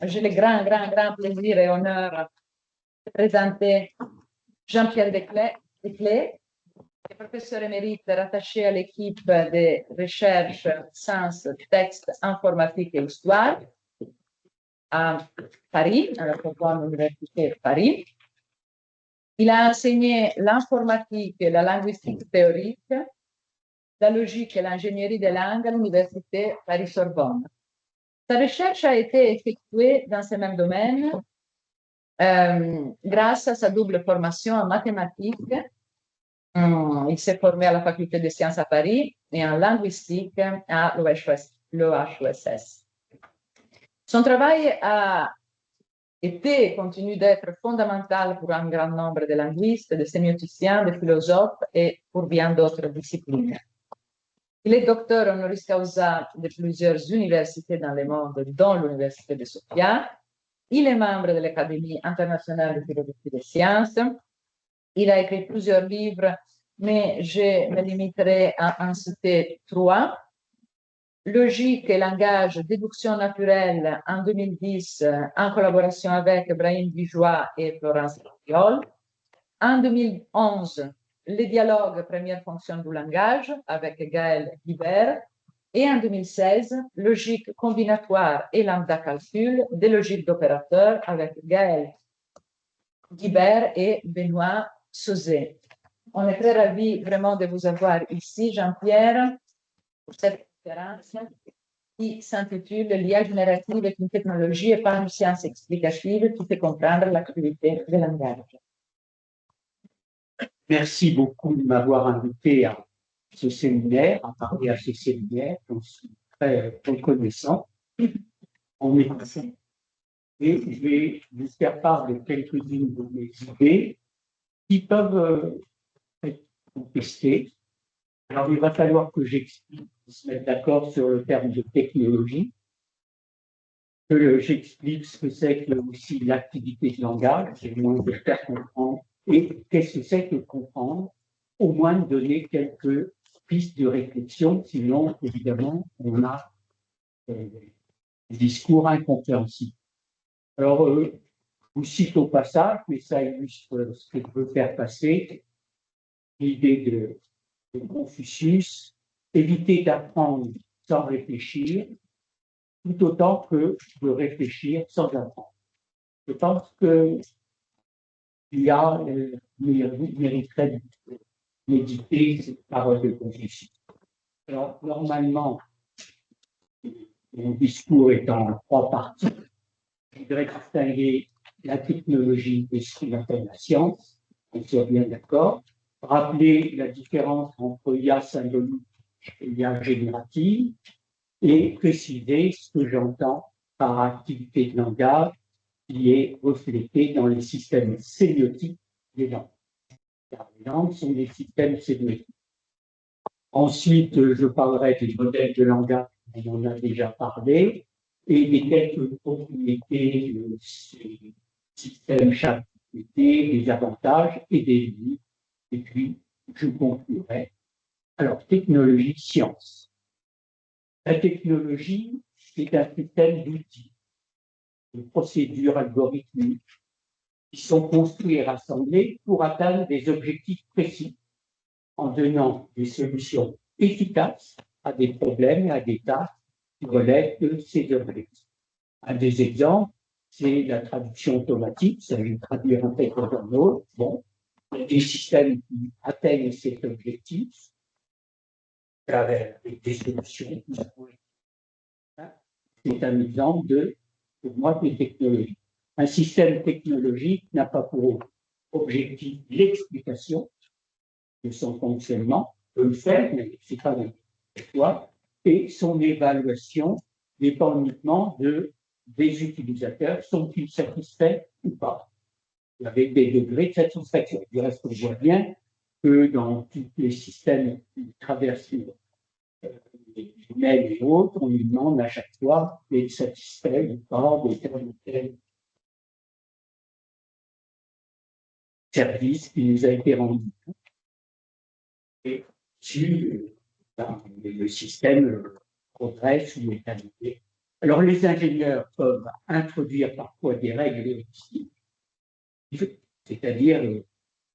j'ai le grand plaisir et honneur de présenter Jean-Pierre Desclés, qui est professeur émérite rattaché à l'équipe de recherche sciences, textes, informatique et histoire à Paris, à la Sorbonne Université de Paris. Il a enseigné l'informatique et la linguistique théorique, la logique et l'ingénierie des langues à l'Université Paris-Sorbonne. Sa recherche a été effectuée dans ce même domaine grâce à sa double formation en mathématiques. Il s'est formé à la Faculté des sciences à Paris et en linguistique à l'EHESS. Son travail a été et continue d'être fondamental pour un grand nombre de linguistes, de sémioticiens, de philosophes et pour bien d'autres disciplines. Il est docteur honoris causa de plusieurs universités dans le monde, dont l'Université de Sofia. Il est membre de l'Académie internationale de philosophie des sciences. Il a écrit plusieurs livres, mais je me limiterai à en citer trois. Logique et langage, déduction naturelle en 2010 en collaboration avec Brahim Vijoie et Florence Raviol. En 2011, les dialogues première fonction du langage avec Gaël Guibert. Et en 2016, logique combinatoire et lambda calcul des logiques d'opérateurs avec Gaël Guibert et Benoît Sauzet. On est très ravis vraiment de vous avoir ici, Jean-Pierre, pour cette conférence qui s'intitule L'IA générative est une technologie et pas une science explicative qui fait comprendre l'activité du langage. Merci beaucoup de m'avoir invité à ce séminaire, à parler à ce séminaire. Je suis très reconnaissant en écoutant. Et je vais vous faire part de quelques-unes de mes idées qui peuvent être contestées. Alors, il va falloir que j'explique, se mettre d'accord sur le terme de technologie, que j'explique ce que c'est que aussi l'activité de langage, c'est moins de faire comprendre, et qu'est-ce que c'est que comprendre, au moins de donner quelques pistes de réflexion, sinon, évidemment, on a des discours incompréhensibles. Alors, je vous cite au passage, mais ça illustre ce que je veux faire passer, l'idée de Confucius, éviter d'apprendre sans réfléchir, tout autant que de réfléchir sans apprendre. Je pense qu'il y a mériterait de méditer cette parole de Confucius. Alors, normalement, mon discours est en trois parties. Je voudrais distinguer la technologie et ce qu'on appelle la science, on soit bien d'accord. Rappeler la différence entre IA symbolique et IA générative et préciser ce que j'entends par activité de langage qui est reflétée dans les systèmes sémiotiques des langues. Car les langues sont des systèmes sémiotiques. Ensuite, je parlerai des modèles de langage, on en a déjà parlé, et des quelques propriétés de ces systèmes chaque propriété, des avantages et des limites. Et puis, je conclurai. Alors, technologie, science. La technologie, c'est un système d'outils, de procédures algorithmiques qui sont construits et rassemblés pour atteindre des objectifs précis en donnant des solutions efficaces à des problèmes et à des tâches qui relèvent de ces objectifs. Un des exemples, c'est la traduction automatique, ça veut traduire un texte dans l'autre. Bon, des systèmes qui atteignent cet objectif à travers des solutions. C'est un exemple pour moi, de technologie. Un système technologique n'a pas pour objectif l'explication de son fonctionnement, peut le faire, mais c'est pas n'importe quoi, et son évaluation dépend uniquement des utilisateurs, sont-ils satisfaits ou pas, avec des degrés de satisfaction. Du reste, on voit bien que dans tous les systèmes qui traversent les mails et autres, on lui demande à chaque fois d'être satisfait ou pas de tel ou tel service qui nous a été rendu. Et si le système progresse ou est arrivé Alors, les ingénieurs peuvent introduire parfois des règles heuristiques, c'est-à-dire,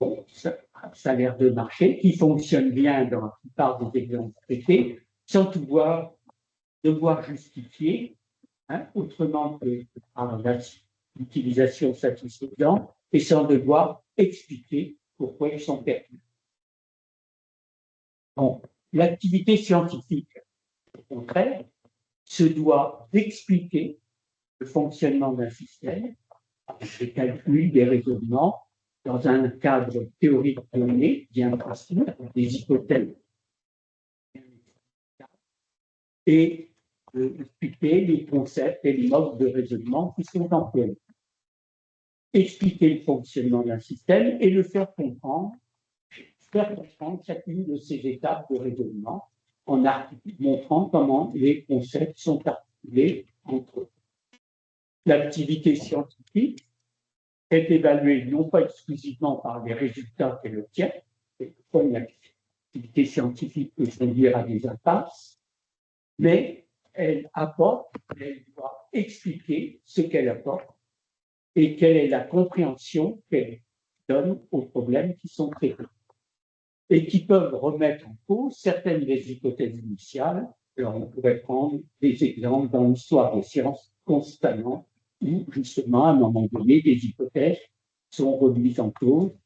bon, ça a l'air de marcher, qui fonctionnent bien dans la plupart des exemples traités, sans devoir justifier, autrement que par l'utilisation satisfaisante, et sans devoir expliquer pourquoi ils sont perdus. Bon, l'activité scientifique, au contraire, se doit d'expliquer le fonctionnement d'un système, avec des calculs, des raisonnements, dans un cadre théorique donné, bien précis, avec des hypothèses, et expliquer les concepts et les modes de raisonnement qui sont employés. Expliquer le fonctionnement d'un système et le faire comprendre chacune de ces étapes de raisonnement en montrant comment les concepts sont articulés entre eux. L'activité scientifique est évaluée non pas exclusivement par les résultats qu'elle obtient, quelquefois une activité scientifique peut conduire à des impasses, mais elle doit expliquer ce qu'elle apporte et quelle est la compréhension qu'elle donne aux problèmes qui sont traités et qui peuvent remettre en cause certaines des hypothèses initiales. Alors, on pourrait prendre des exemples dans l'histoire des sciences constamment, où justement, à un moment donné, des hypothèses sont remises en cause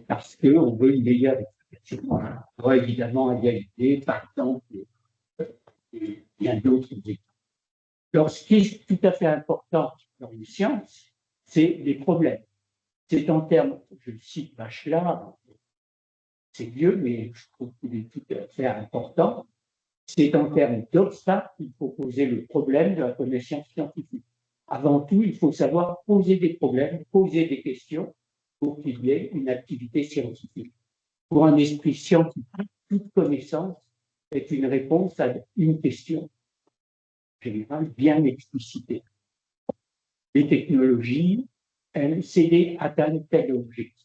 parce qu'on veut une meilleure explication. On doit évidemment analyser, par exemple, bien d'autres exemples. Alors, ce qui est tout à fait important dans les sciences, c'est les problèmes. C'est en termes, je cite Bachelard, c'est vieux, mais je trouve qu'il est tout à fait important. C'est en termes d'obstacles qu'il faut poser le problème de la connaissance scientifique. Avant tout, il faut savoir poser des problèmes, poser des questions pour qu'il y ait une activité scientifique. Pour un esprit scientifique, toute connaissance est une réponse à une question générale bien explicitée. Les technologies, elles, c'est atteindre tel objectif.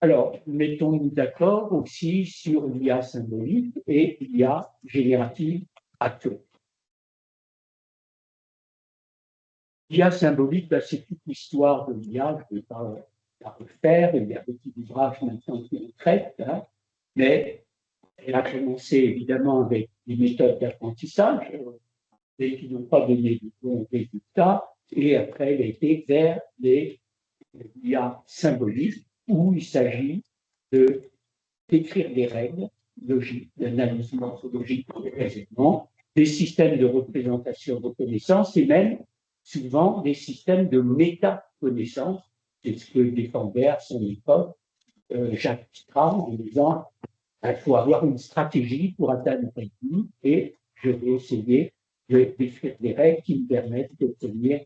Alors, mettons-nous d'accord aussi sur l'IA symbolique et l'IA générative actuelle. L'IA symbolique, c'est toute l'histoire de l'IA, je ne vais pas la refaire, il y a beaucoup d'ouvrages maintenant qui le traitent, mais elle a commencé évidemment avec des méthodes d'apprentissage, mais qui n'ont pas donné de bons résultats, et après elle a été vers l'IA symbolique, où il s'agit d'écrire des règles logiques, d'analyse morphologique des raisonnements, des systèmes de représentation de connaissances et même souvent des systèmes de méta-connaissances. C'est ce que défendait à son époque Jacques Stram en disant qu'il faut avoir une stratégie pour atteindre un but et je vais essayer d'écrire des règles qui me permettent d'obtenir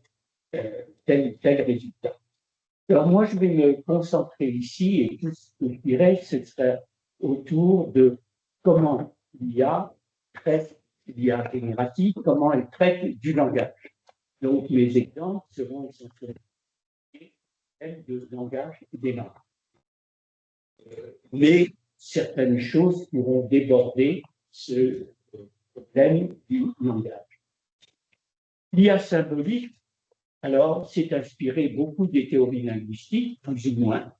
tel ou tel résultat. Alors moi, je vais me concentrer ici et tout ce que je dirais, ce serait autour de comment l'IA traite l'IA générative, comment elle traite du langage. Donc mes exemples seront essentiellement de langage et des langues. Mais certaines choses pourront déborder ce problème du langage. L'IA symbolique, alors, s'est inspiré beaucoup des théories linguistiques, plus ou moins.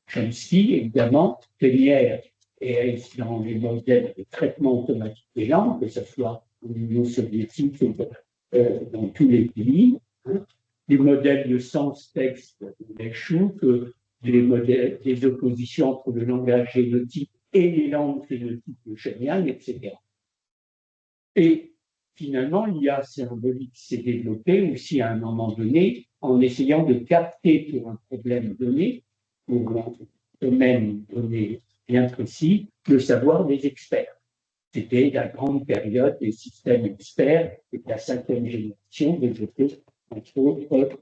Chomsky, évidemment, Tenière et dans les modèles de traitement automatique des langues, que ce soit en Union soviétique ou dans tous les pays. Les modèles de sens-texte de Schuch, les modèles des oppositions entre le langage génotype et les langues phénotypes de Shenyang, etc. Et finalement, l'IA symbolique s'est développée aussi à un moment donné en essayant de capter pour un problème donné, pour un domaine donné bien précis, le savoir des experts. C'était la grande période des systèmes experts et de la 5e génération développée entre autres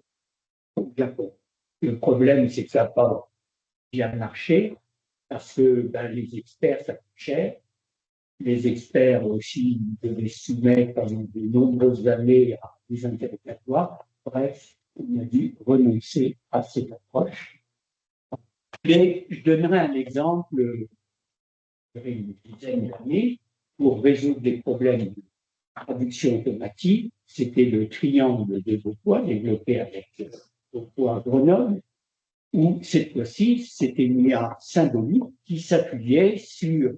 au Japon. Le problème, c'est que ça n'a pas bien marché parce que les experts, ça coûte cher. Les experts aussi devaient soumettre pendant de nombreuses années à des interrogatoires. Bref, on a dû renoncer à cette approche. Mais je donnerai un exemple, une dizaine d'années, pour résoudre des problèmes traduction automatique, c'était le triangle de Beaupois, développé avec Beaupois à Grenoble, où cette fois-ci, c'était une IA symbolique qui s'appuyait sur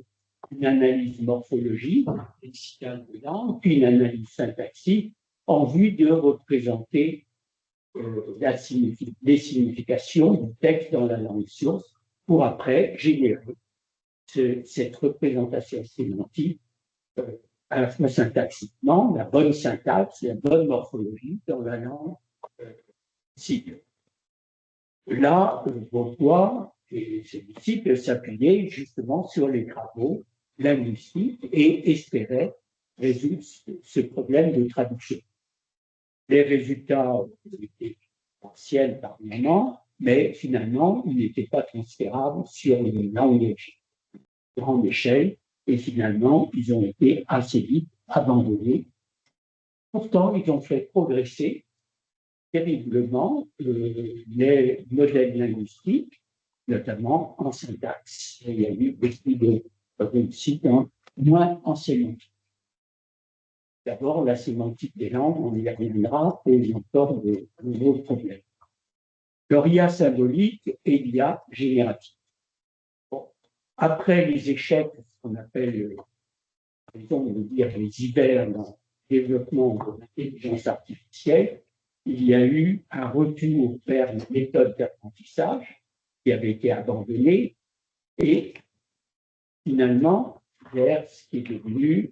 une analyse morphologique, lexicale de langue, puis une analyse syntaxique, en vue de représenter les significations du texte dans la langue source, pour après générer cette représentation sémantique à la fois syntaxiquement, la bonne syntaxe, la bonne morphologie dans la langue cible. Là, Beaupois et ses disciples s'appuyaient justement sur les travaux linguistiques et espéraient résoudre ce problème de traduction. Les résultats étaient partiels par moment, mais finalement, ils n'étaient pas transférables sur une grande échelle, et finalement, ils ont été assez vite abandonnés. Pourtant, ils ont fait progresser terriblement les modèles linguistiques, notamment en syntaxe. Il y a eu beaucoup de réussites, moins en sémantique. D'abord, la sémantique des langues, on y reviendra, pose encore de nouveaux problèmes. Alors, il y a symbolique et il y a génératif. Bon. Après les échecs, ce qu'on appelle, raison de dire, les hivers dans le développement de l'intelligence artificielle, il y a eu un retour vers une méthode d'apprentissage qui avait été abandonnée et finalement vers ce qui est devenu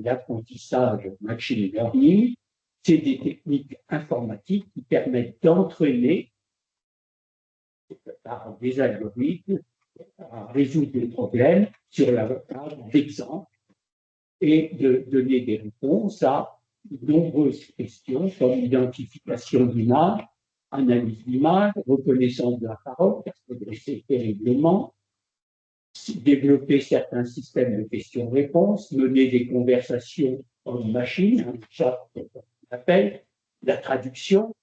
l'apprentissage machine learning. C'est des techniques informatiques qui permettent d'entraîner par des algorithmes à résoudre des problèmes sur la base d'exemples et de donner des réponses à de nombreuses questions comme identification d'image, analyse d'image, reconnaissance de la parole, qui a progressé terriblement, développer certains systèmes de questions-réponses, mener des conversations en machine, ça on appelle la traduction,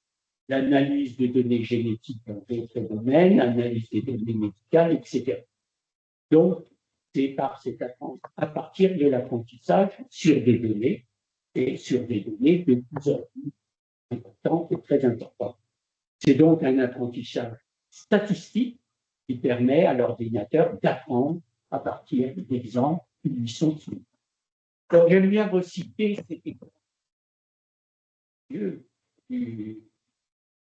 l'analyse de données génétiques dans d'autres domaines, l'analyse des données médicales, etc. Donc, c'est à partir de l'apprentissage sur des données et sur des données de plus en plus importantes et très importantes. C'est donc un apprentissage statistique qui permet à l'ordinateur d'apprendre à partir d'exemples qui lui sont soumis. Donc, j'aime bien reciter cet exemple du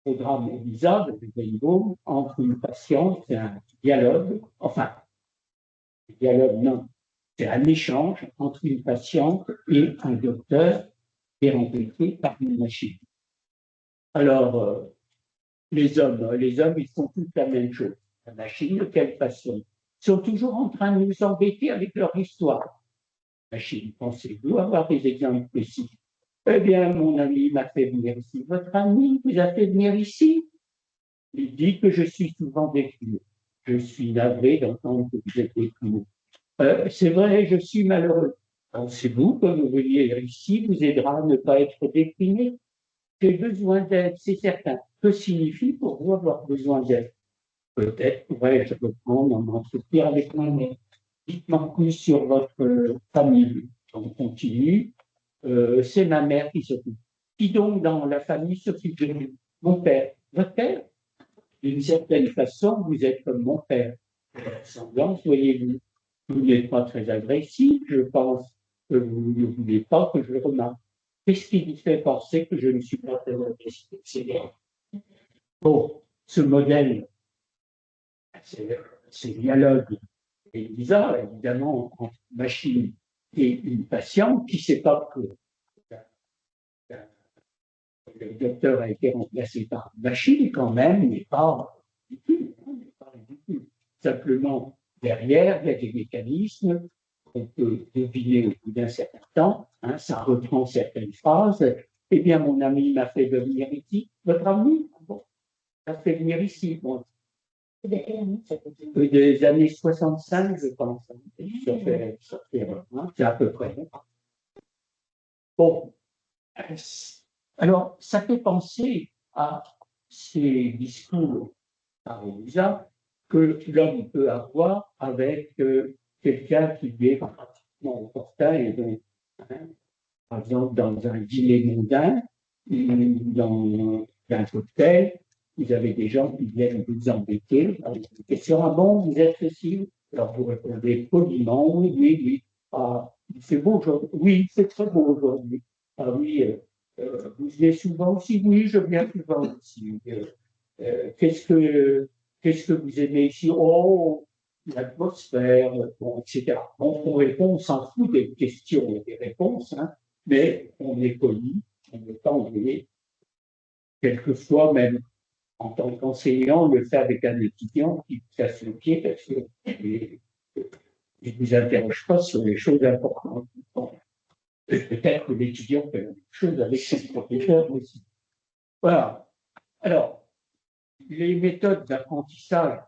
programme ELISA de Weinbaum entre une patiente et un dialogue, enfin, dialogue non, c'est un échange entre une patiente et un docteur qui est remplacé par une machine. Alors, les hommes, ils font toute la même chose. La machine, de quelle façon? Ils sont toujours en train de nous embêter avec leur histoire. Machine, pensez-vous avoir des exemples précis? Eh bien, mon ami m'a fait venir ici. Votre ami vous a fait venir ici? Il dit que je suis souvent déprimé. Je suis navré d'entendre que vous êtes déprimé. C'est vrai, je suis malheureux. Pensez-vous que vous veniez ici vous aidera à ne pas être déprimé? J'ai besoin d'aide, c'est certain. Que signifie pour vous avoir besoin d'aide? Peut-être pourrais-je reprendre en m'entretenir avec ma mère. Dites-moi plus sur votre famille. On continue. C'est ma mère qui s'occupe. Qui donc dans la famille s'occupe de nous? Mon père. Votre père? D'une certaine façon, vous êtes comme mon père. Ressemblance, voyez-vous. Vous n'êtes pas très agressif, je pense que vous ne voulez pas que je le remarque. Qu'est-ce qui vous fait penser que je ne suis pas très agressif? C'est bien. Bon, ce modèle, c'est dialogue et bizarre, évidemment, entre machine et une patiente qui ne sait pas que le docteur a été remplacé par une machine, quand même, mais pas ridicule. Simplement, derrière, il y a des mécanismes qu'on peut deviner au bout d'un certain temps. Ça reprend certaines phrases. Eh bien, mon ami m'a fait venir ici. Votre ami? Bon, m'a fait venir ici. Bon. Des années 65, je pense. C'est à peu près. Bon. Alors, ça fait penser à ces discours par Elisa que l'homme peut avoir avec quelqu'un qui lui est pratiquement opportun et donc par exemple, dans un dîner mondain, dans un cocktail, vous avez des gens qui viennent vous embêter. Question, ah bon, vous êtes ceci? Alors vous répondez poliment, oui, oui, oui. Ah, c'est beau aujourd'hui. Oui, c'est très beau aujourd'hui. Ah oui, vous venez souvent aussi? Oui, je viens souvent aussi. Qu'est-ce que vous aimez ici? Oh, l'atmosphère, bon, etc. On répond, on s'en fout des questions et des réponses, hein, mais on est poli, on est enlevé. Quelquefois, même en tant qu'enseignant, on le fait avec un étudiant qui casse le pied parce qu'il ne vous interroge pas sur les choses importantes. Bon, peut-être que l'étudiant fait la même chose avec son professeur aussi. Voilà. Alors, les méthodes d'apprentissage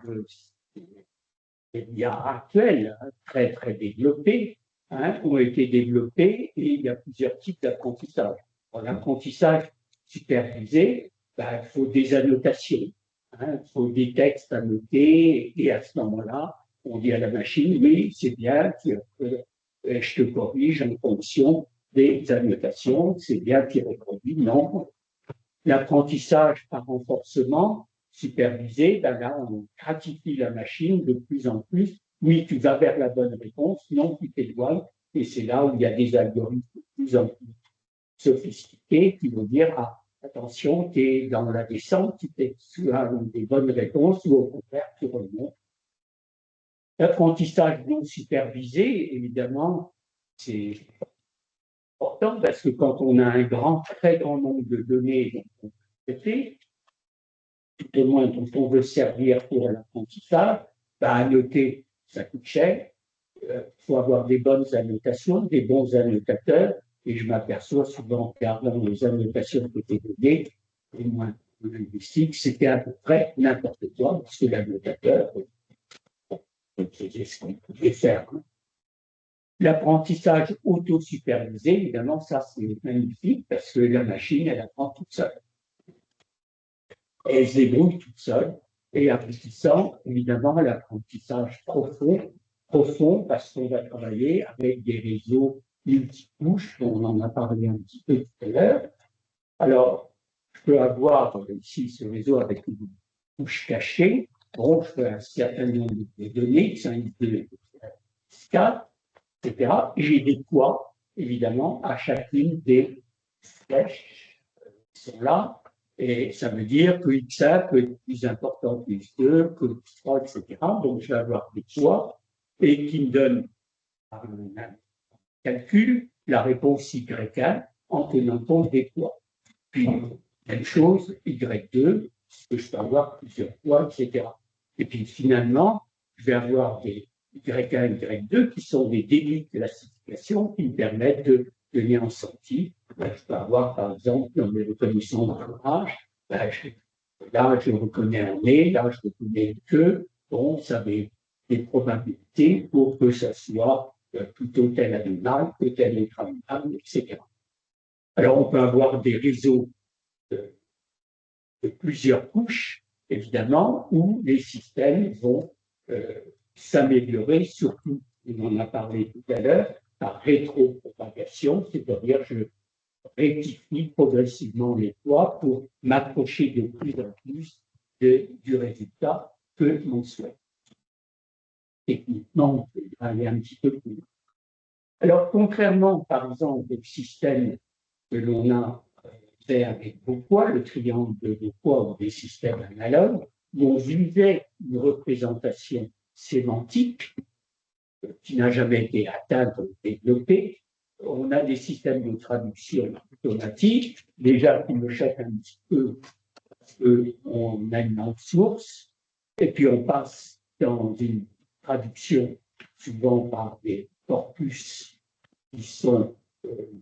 actuelles, hein, très, très développées, hein, ont été développées et il y a plusieurs types d'apprentissage. En apprentissage supervisé, il faut des annotations, hein, il faut des textes à noter et à ce moment-là, on dit à la machine, oui, c'est bien, je te corrige en fonction des annotations, c'est bien qu'il reproduit, non. L'apprentissage par renforcement supervisé, ben là, on gratifie la machine de plus en plus. Oui, tu vas vers la bonne réponse, non, tu t'éloignes, et c'est là où il y a des algorithmes de plus en plus sophistiqués qui vont dire, ah, attention, tu es dans la descente, tu as des bonnes réponses, ou au contraire, tu remontes. L'apprentissage non supervisé, évidemment, c'est important parce que quand on a un très grand nombre de données dont on peut traiter, tout au moins dont on veut servir pour l'apprentissage, annoter, ça coûte cher. Il faut avoir des bonnes annotations, des bons annotateurs, et je m'aperçois souvent en regardant les annotations qui étaient données, et moins linguistiques, c'était à peu près n'importe quoi, parce que l'annotateur faisait ce qu'on pouvait faire. L'apprentissage auto-supervisé, évidemment, ça c'est magnifique, parce que la machine, elle apprend toute seule. Elle se débrouille toute seule, et apprenantissant, évidemment, l'apprentissage profond, parce qu'on va travailler avec des réseaux multicouches, on en a parlé un petit peu tout à l'heure. Alors, je peux avoir ici ce réseau avec une couche cachée, bon, je fais un certain nombre de données, 5, 2, 4, etc. Et j'ai des poids, évidemment, à chacune des flèches qui sont là. Et ça veut dire que X1 peut être plus important que X2, que X3, etc. Donc, je vais avoir des poids et qui me donnent, par un calcul, la réponse Y1 en tenant compte des poids. Puis, même chose, Y2, parce que je peux avoir plusieurs poids, etc. Et puis, finalement, je vais avoir des Y1, Y2 qui sont des débits de classification qui me permettent de donner en sortie. Je peux avoir, par exemple, dans mes reconnaissances d'ouvrage, là, je reconnais un nez, là, je reconnais une queue. Bon, ça avait des probabilités pour que ça soit plutôt tel animal que tel être animal, etc. Alors, on peut avoir des réseaux de plusieurs couches, évidemment, où les systèmes vont s'améliorer, surtout, on en a parlé tout à l'heure, par rétropropagation, c'est-à-dire je rectifie progressivement les poids pour m'approcher de plus en plus du résultat que l'on souhaite. Techniquement, on peut aller un petit peu plus loin. Alors, contrairement, par exemple, au système que l'on a fait avec Beaupois, le triangle de Beaupois ou des systèmes analogues, où on visait une représentation sémantique qui n'a jamais été atteinte ou développée. On a des systèmes de traduction automatique, déjà qui me choquent un petit peu parce qu'on a une langue source, et puis on passe dans une traduction souvent par des corpus qui sont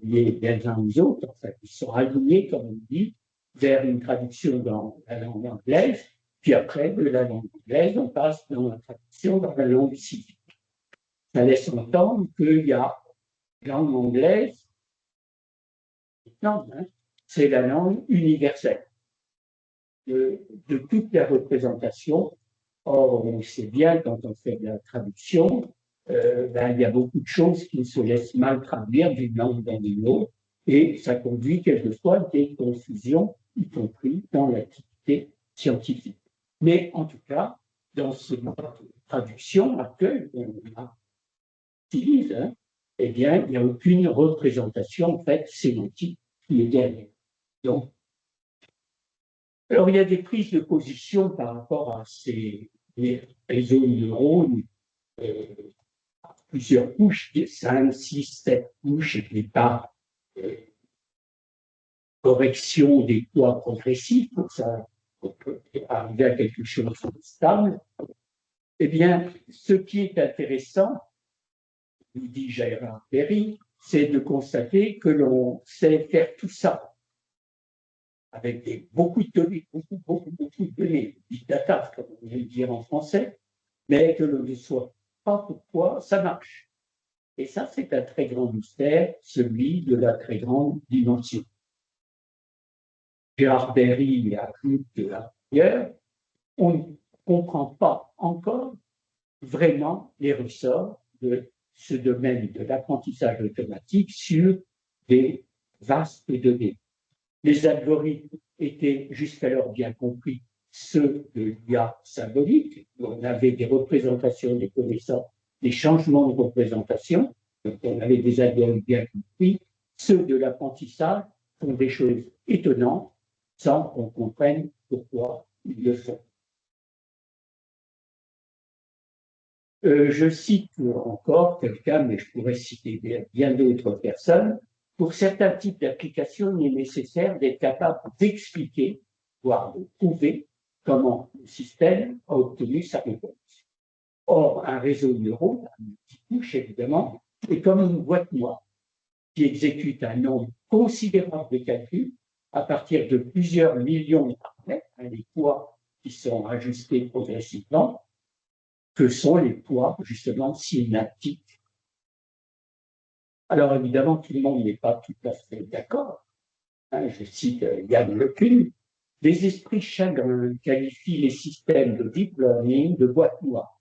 liés les uns aux autres, en fait, qui sont alignés, comme on dit, vers une traduction dans la langue anglaise, puis après, de la langue anglaise, on passe dans la traduction dans la langue civique. Ça laisse entendre qu'il y a langue anglaise, non, hein, c'est la langue universelle de toutes les représentations. Or, on sait bien, quand on fait de la traduction, il y a beaucoup de choses qui se laissent mal traduire d'une langue dans une autre. et ça conduit quelquefois à des confusions, y compris dans l'activité scientifique. Mais en tout cas, dans ce mode de traduction actuel qu'on utilise, eh bien, il n'y a aucune représentation en fait sémantique qui est derrière. Donc, alors il y a des prises de position par rapport à ces réseaux de neurones, plusieurs couches, 5, 6, 7 couches, et par correction des poids progressifs, pour ça on peut arriver à quelque chose de stable. Eh bien, ce qui est intéressant, nous dit Gérard Berry, c'est de constater que l'on sait faire tout ça avec beaucoup de données, beaucoup de données, big data, comme on veut dire en français, mais que l'on ne soit pas pourquoi ça marche. Et ça, c'est un très grand mystère, celui de la très grande dimension. Gérard Berry ajoute d'ailleurs, on ne comprend pas encore vraiment les ressorts de ce domaine de l'apprentissage automatique sur des vastes données. Les algorithmes étaient jusqu'alors bien compris ceux de l'IA symbolique, où on avait des représentations des connaissances, des changements de représentation, donc on avait des algorithmes bien compris. Ceux de l'apprentissage font des choses étonnantes sans qu'on comprenne pourquoi ils le font. Je cite encore quelqu'un, mais je pourrais citer bien d'autres personnes. Pour certains types d'applications, il est nécessaire d'être capable d'expliquer, voire de prouver comment le système a obtenu sa réponse. Or, un réseau de neurones, un multitouche évidemment, est comme une boîte noire qui exécute un nombre considérable de calculs à partir de plusieurs millions de paramètres, les poids qui sont ajustés progressivement, que sont les poids, justement, synaptiques. Alors, évidemment, tout le monde n'est pas tout à fait d'accord. Je cite Yann LeCun. Les esprits chagrins qualifient les systèmes de deep learning de boîtes noires.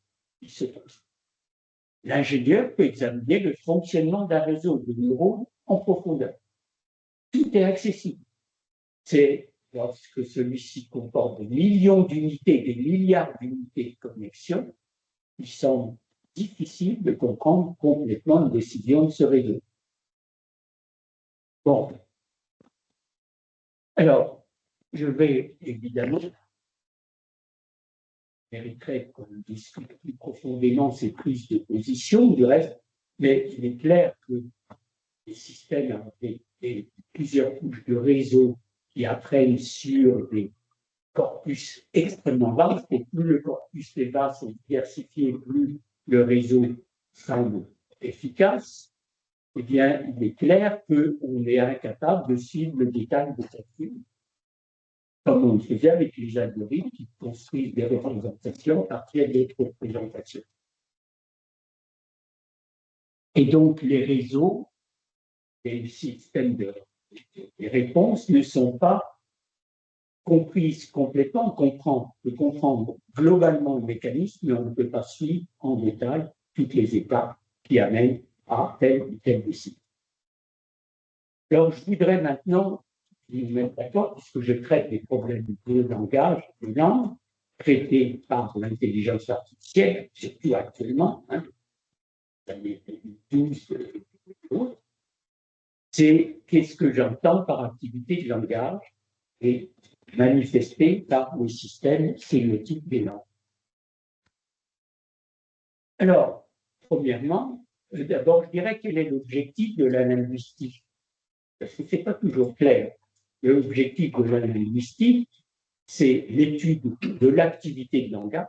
L'ingénieur peut examiner le fonctionnement d'un réseau de neurones en profondeur. Tout est accessible. C'est lorsque celui-ci comporte des millions d'unités, des milliards d'unités de connexion, il semble difficile de comprendre complètement une décision de ce réseau. Bon. Alors, je vais évidemment mériterait qu'on discute plus profondément ces prises de position, du reste, mais il est clair que les systèmes avec plusieurs couches de réseau qui apprennent sur des corpus extrêmement vastes, et plus le corpus est vaste et diversifié, plus le réseau semble efficace, eh bien, il est clair qu'on est incapable de suivre le détail de calcul, comme on le faisait avec les algorithmes qui construisent des représentations à partir d'autres représentations. Et donc, les réseaux et les systèmes de réponses ne sont pas comprises complètement. On peut comprendre globalement le mécanisme, mais on ne peut pas suivre en détail toutes les étapes qui amènent à telle ou telle décision. Alors, je voudrais maintenant nous mettre d'accord, puisque je traite des problèmes de langage, de langue, traités par l'intelligence artificielle, surtout actuellement, l'année 2012, c'est qu'est-ce que j'entends par activité de langage et manifesté par le système sémiotique des langues. Alors, premièrement, d'abord, je dirais quel est l'objectif de la linguistique, parce que ce n'est pas toujours clair. L'objectif de la linguistique, c'est l'étude de l'activité de langage,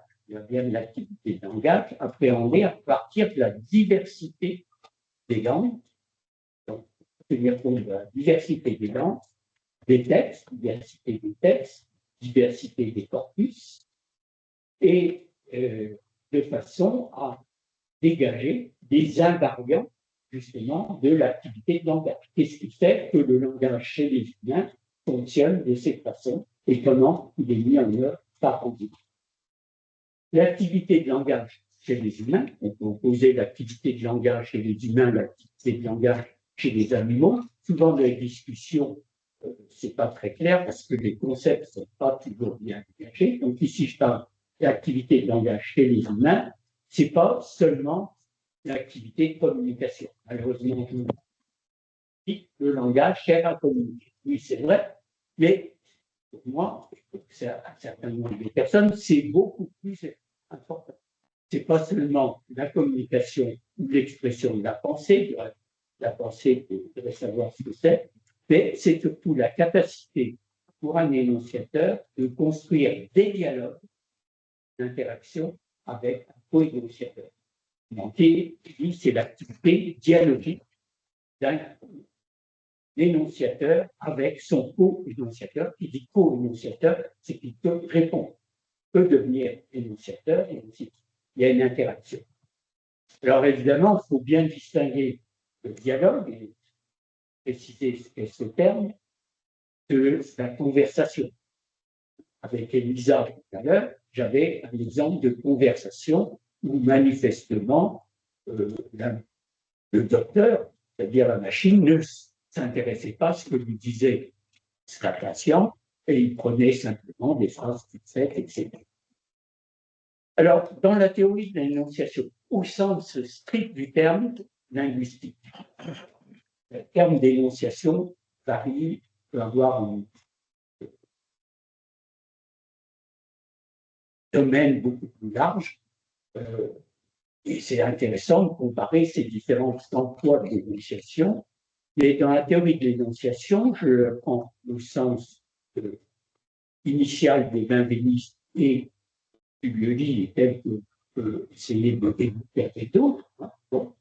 bien de l'activité de langage appréhendée à partir de la diversité des langues, donc tenir compte de la diversité des langues, des textes, diversité des corpus, et de façon à dégager des invariants, justement, de l'activité de langage. Qu'est-ce qui fait que le langage chez les humains fonctionne de cette façon et comment il est mis en œuvre par individu. L'activité de langage chez les humains, on peut opposer l'activité de langage chez les humains, l'activité de langage chez les animaux, souvent dans les discussions, c'est pas très clair parce que les concepts sont pas toujours bien engagés. Donc ici, je parle d'activité de langage chez les humains. C'est pas seulement l'activité de communication. Malheureusement, le langage sert à communiquer. Oui, c'est vrai, mais pour moi, c'est un certain nombre de personnes, c'est beaucoup plus important. C'est pas seulement la communication ou l'expression de la pensée vous devez savoir ce que c'est, mais c'est surtout la capacité pour un énonciateur de construire des dialogues d'interaction avec un co-énonciateur. C'est l'activité dialogique d'un énonciateur avec son co-énonciateur. Qui dit co-énonciateur, c'est qu'il peut répondre, peut devenir énonciateur, et aussi il y a une interaction. Alors évidemment, il faut bien distinguer le dialogue, et préciser ce qu'est ce terme, de la conversation. Avec Elisa tout à l'heure, j'avais un exemple de conversation où manifestement le docteur, c'est-à-dire la machine, ne s'intéressait pas à ce que lui disait sa patient et il prenait simplement des phrases toutes faites, etc. Alors, dans la théorie de l'énonciation, au sens strict du terme linguistique, le terme d'énonciation varie, peut avoir un domaine beaucoup plus large. Et c'est intéressant de comparer ces différents emplois de l'énonciation. Mais dans la théorie de l'énonciation, je le prends au sens initial des benvenistes et du Violi, tel que essayer de développer d'autres. Bon.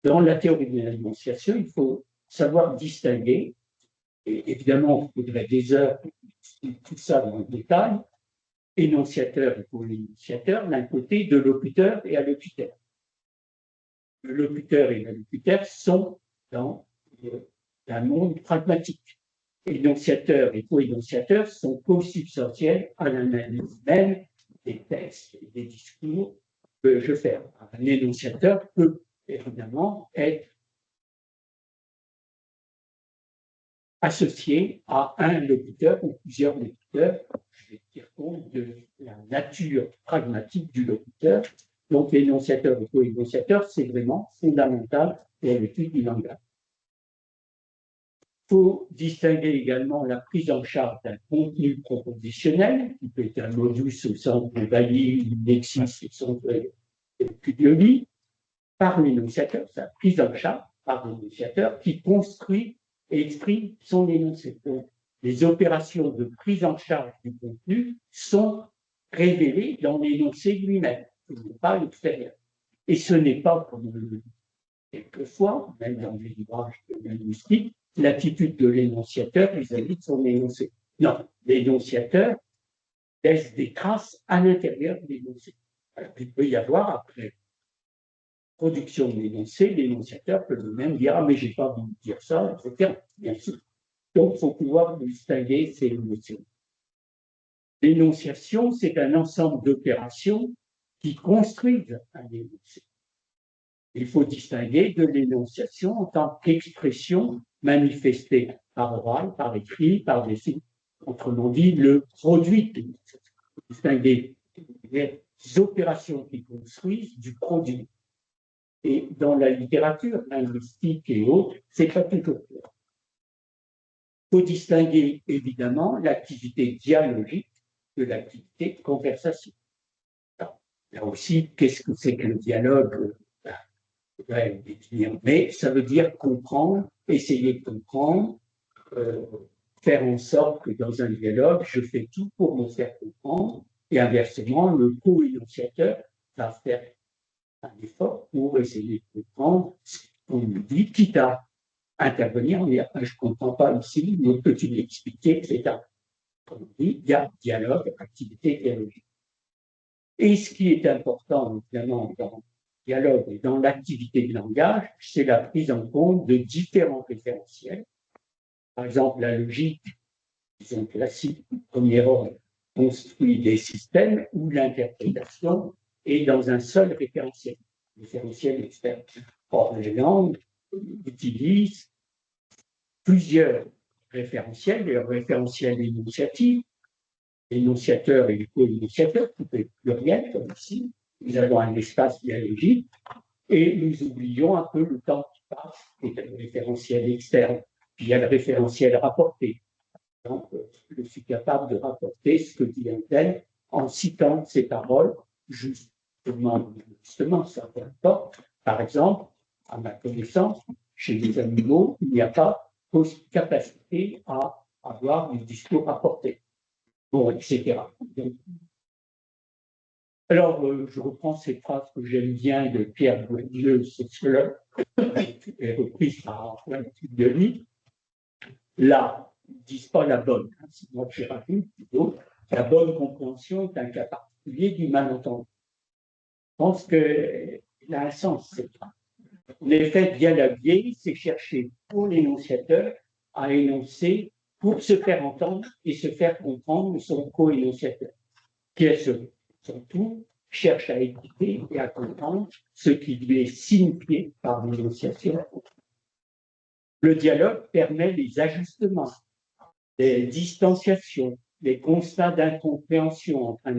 Dans la théorie de l'énonciation, il faut savoir distinguer, et évidemment, il faudrait des heures pour expliquer tout ça dans le détail, énonciateur et co-énonciateur, d'un côté, de locuteur et allocuteur. Le locuteur et l'allocuteur sont dans un monde pragmatique. Énonciateur et co-énonciateur sont co-substantiels à l'analyse même des textes et des discours que je fais. Un énonciateur peut évidemment être associé à un locuteur ou plusieurs locuteurs. Je vais tenir compte de la nature pragmatique du locuteur. Donc, l'énonciateur et co-énonciateur, c'est vraiment fondamental pour l'étude du langage. Il faut distinguer également la prise en charge d'un contenu propositionnel, qui peut être un modus au sens de Bailly, une lexis au sens de Violi, par l'énonciateur, sa prise en charge par l'énonciateur qui construit et exprime son énoncé. Donc, les opérations de prise en charge du contenu sont révélées dans l'énoncé lui-même, pas extérieur. Et ce n'est pas, comme quelquefois, même dans les livrages de linguistique, l'attitude de l'énonciateur vis-à-vis de son énoncé. Non, l'énonciateur laisse des traces à l'intérieur de l'énoncé. Alors, il peut y avoir, après production de l'énoncé, l'énonciateur peut lui-même dire « Ah, mais j'ai pas voulu dire ça, etc. » Bien sûr. Donc, il faut pouvoir distinguer ces notions. L'énonciation, c'est un ensemble d'opérations qui construisent un énoncé. Il faut distinguer de l'énonciation en tant qu'expression manifestée par oral, par écrit, par des signes. Autrement dit, le produit de l'énonciation. Il faut distinguer les opérations qui construisent du produit. Et dans la littérature linguistique et autres, c'est pas toujours clair. Il faut distinguer évidemment l'activité dialogique de l'activité de conversation. Alors, là aussi, qu'est-ce que c'est que le dialogue? Mais ça veut dire comprendre, essayer de comprendre, faire en sorte que dans un dialogue, je fais tout pour me faire comprendre, et inversement, le co-énonciateur va faire un effort pour essayer de comprendre ce qu'on nous dit, quitte à intervenir, mais après, je ne comprends pas ici, mais peux-tu m'expliquer, etc. Comme on dit, il y a dialogue, activité dialogique. Et ce qui est important, évidemment, dans le dialogue et dans l'activité de langage, c'est la prise en compte de différents référentiels. Par exemple, la logique, disons classique, premier ordre, construit des systèmes où l'interprétation est dans un seul référentiel. Référentiel expert. Or, les langues utilisent plusieurs référentiels, les référentiels énonciatifs, énonciateur et co-énonciateur, tout est pluriel, comme ici. Nous avons un espace dialogique et nous oublions un peu le temps qui passe, et le référentiel externe. Puis il y a le référentiel rapporté. Donc, je suis capable de rapporter ce que dit un tel en citant ses paroles, justement, ça peu importe. Par exemple, à ma connaissance, chez les animaux, il n'y a pas capacité à avoir des discours rapportés. Bon, etc. Donc, alors, je reprends cette phrase que j'aime bien de Pierre Bourdieu, sociologue, qui est reprise par Antoine Denis. Là, ils ne disent pas la bonne, hein, sinon j'ai raconté plutôt. La bonne compréhension est un cas particulier du malentendu. Je pense qu'il a un sens, cette phrase. En effet, dialoguer, c'est chercher pour l'énonciateur à énoncer pour se faire entendre et se faire comprendre son co-énonciateur, qui est surtout cherche à écouter et à comprendre ce qui lui est signifié par l'énonciation. Le dialogue permet les ajustements, les distanciations, les constats d'incompréhension entre un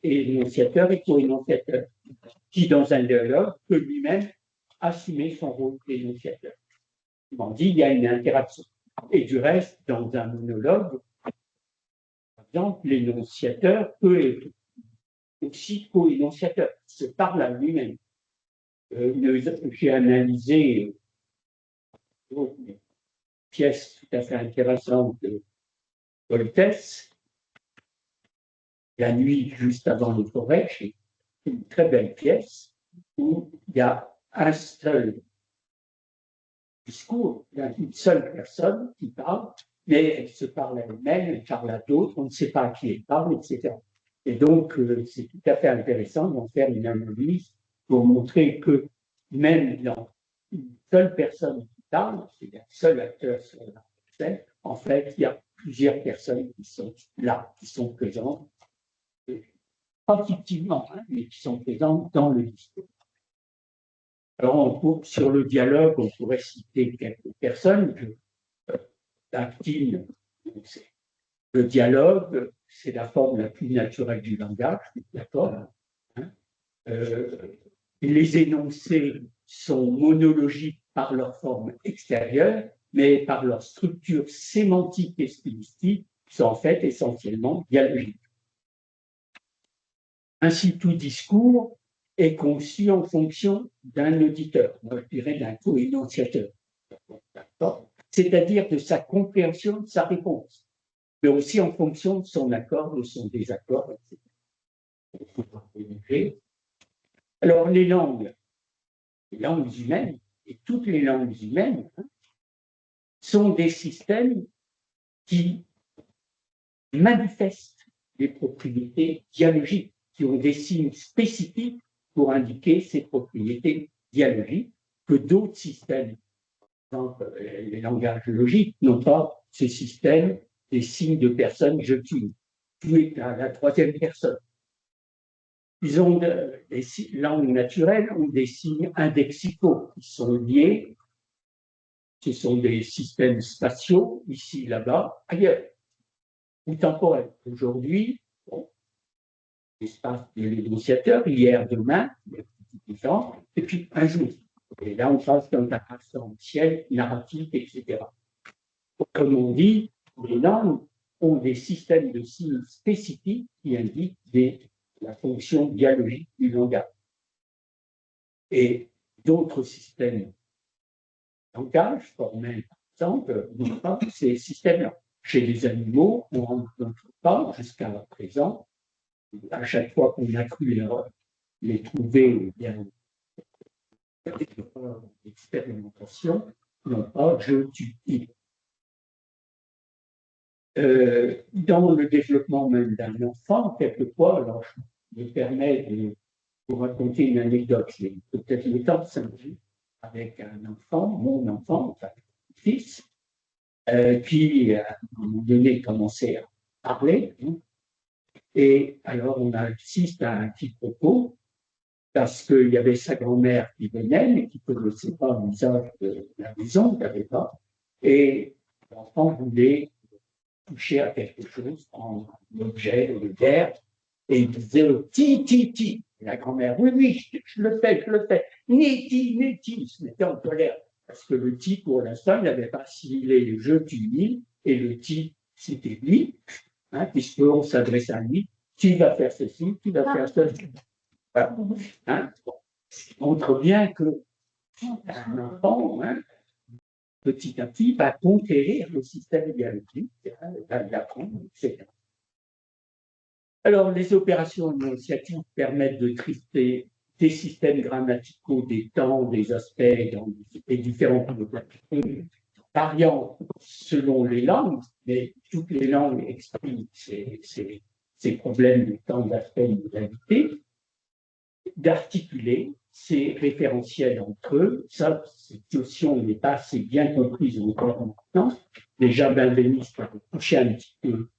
énonciateur et co-énonciateur, qui, dans un dialogue, peut lui-même assumer son rôle d'énonciateur. Autrement dit, il y a une interaction. Et du reste, dans un monologue, par exemple, l'énonciateur peut être aussi co-énonciateur, se parle à lui-même. J'ai analysé une pièce tout à fait intéressante de Voltaire, La nuit juste avant les forêts, c'est une très belle pièce où il y a un seul discours, il y a une seule personne qui parle, mais elle se parle à elle-même, elle parle à d'autres, on ne sait pas à qui elle parle, etc. Et donc, c'est tout à fait intéressant d'en faire une analyse pour montrer que même dans une seule personne qui parle, c'est un seul acteur sur la scène, en fait, il y a plusieurs personnes qui sont là, qui sont présentes, pas fictivement, hein, mais qui sont présentes dans le discours. Alors, sur le dialogue, on pourrait citer quelques personnes. Dactyle, le dialogue, c'est la forme la plus naturelle du langage, d'accord, hein. Les énoncés sont monologiques par leur forme extérieure, mais par leur structure sémantique et stylistique, sont en fait essentiellement dialogiques. Ainsi, tout discours est conçu en fonction d'un auditeur, je dirais d'un co-énonciateur, c'est-à-dire de sa compréhension de sa réponse, mais aussi en fonction de son accord, de son désaccord, etc. Alors, les langues humaines, et toutes les langues humaines, hein, sont des systèmes qui manifestent des propriétés dialogiques, qui ont des signes spécifiques pour indiquer ces propriétés dialogiques que d'autres systèmes, par exemple les langages logiques, n'ont pas ces systèmes des signes de personnes je tue. Tu es à la troisième personne. Ils ont des langues naturelles ont des signes indexicaux qui sont liés. Ce sont des systèmes spatiaux, ici, là-bas, ailleurs, ou temporels. Aujourd'hui, bon, l'espace de l'énonciateur, hier, demain, différent, et puis un jour. Et là, on passe dans la référentielle, narrative, etc. Autrement dit, les langues ont des systèmes de signes spécifiques qui indiquent la fonction dialogique du langage. Et d'autres systèmes de langage, formels par exemple, n'ont pas ces systèmes-là. Chez les animaux, on n'en rencontre pas jusqu'à présent. À chaque fois qu'on a cru les trouver, eh bien, l'expérimentation, non pas je tue. Dans le développement même d'un enfant, quelquefois, alors je me permets de vous raconter une anecdote, j'ai peut-être le temps de s'amuser avec un enfant, mon enfant, enfin, mon fils, qui, à un moment donné, commençait à parler. Hein, et alors, on assiste à un quiproquo, parce qu'il y avait sa grand-mère qui venait, mais qui ne connaissait pas le visage de la maison, il n'y avait pas. et l'enfant voulait toucher à quelque chose en objet, le verbe, et il disait ti. La grand-mère, oui, je le fais. Neti, il se mettait en colère. Parce que le ti, pour l'instant, il n'avait pas assimilé le je, tu, il, et le ti, c'était lui, hein, puisqu'on s'adresse à lui. Tu vas faire ceci, tu vas faire ceci. Voilà. Hein, bon. Ça montre bien qu'un enfant, hein, petit à petit, va conquérir le système dialectique, va l'apprendre, etc. Alors, les opérations énonciatives permettent de trister des systèmes grammaticaux, des temps, des aspects, des différents variant selon les langues, mais toutes les langues expriment ces problèmes de temps, d'aspect, de modalité, d'articuler ces référentiels entre eux. Ça, cette notion n'est pas assez bien comprise encore maintenant. Déjà, Benveniste a touché un petit peu le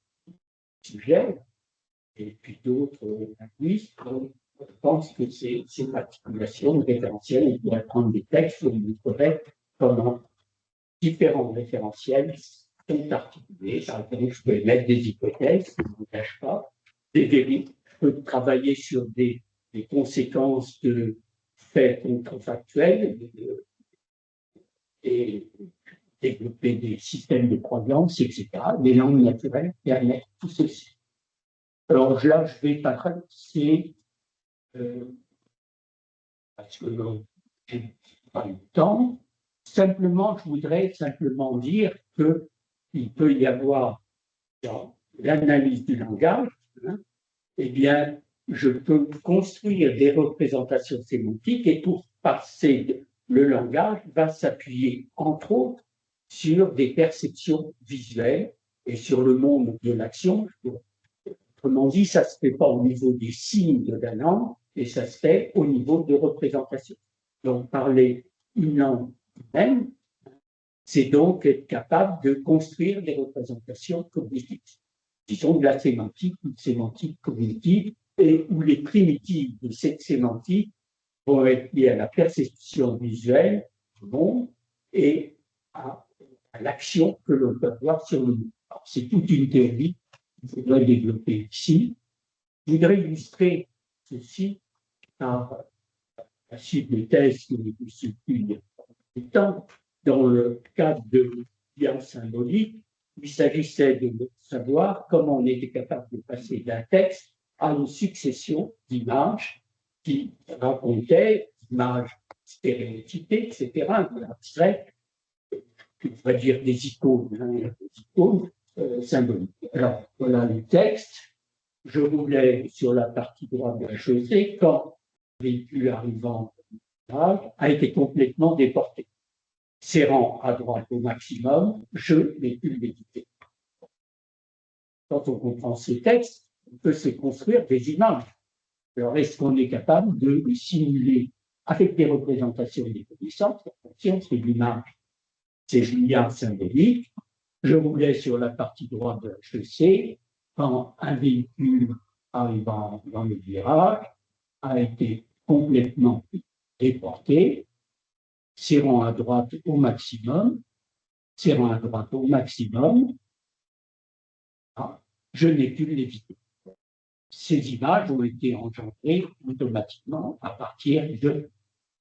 sujet, et puis d'autres linguistes pensent que ces articulations référentielles, on pourrait prendre des textes où on montrerait comment différents référentiels sont articulés. Par exemple, je peux mettre des hypothèses, je ne vous cache pas, des vérités. Je peux travailler sur des conséquences de faits contrefactuels et développer des systèmes de croyance, etc. Les langues naturelles permettent tout ceci. Alors là, je vais pas traverser parce que je n'ai pas eu le temps. Simplement, je voudrais simplement dire qu'il peut y avoir dans l'analyse du langage, hein, eh bien, je peux construire des représentations sémantiques et pour passer, le langage va s'appuyer, entre autres, sur des perceptions visuelles et sur le monde de l'action. Autrement dit, ça ne se fait pas au niveau des signes de la langue, et ça se fait au niveau de représentation. Donc, parler une langue humaine, c'est donc être capable de construire des représentations cognitives. Disons de la sémantique, une sémantique cognitive, et où les primitives de cette sémantique vont être liées à la perception visuelle du monde et à l'action que l'on peut avoir sur le monde. C'est toute une théorie qu'il faudrait développer ici. Je voudrais illustrer ceci par la suite de thèse que je suis depuis temps. Dans le cadre de l'IA symbolique, il s'agissait de savoir comment on était capable de passer d'un texte à une succession d'images qui racontaient d'images stéréotypées, etc., abstraites, on va dire des icônes, symboliques. Alors, voilà le texte. Je roulais sur la partie droite de la chaussée quand le véhicule arrivant a été complètement déporté. Serrant à droite au maximum, je n'ai pu l'éviter. Quand on comprend ce texte, on peut se construire des images. Alors, est-ce qu'on est capable de simuler avec des représentations des connaissances? Attention, c'est l'image, c'est l'IA symbolique. Je roulais sur la partie droite de la chaussée quand un véhicule arrivant dans le virage a été complètement déporté, serrant à droite au maximum, je n'ai pu l'éviter. Ces images ont été engendrées automatiquement à partir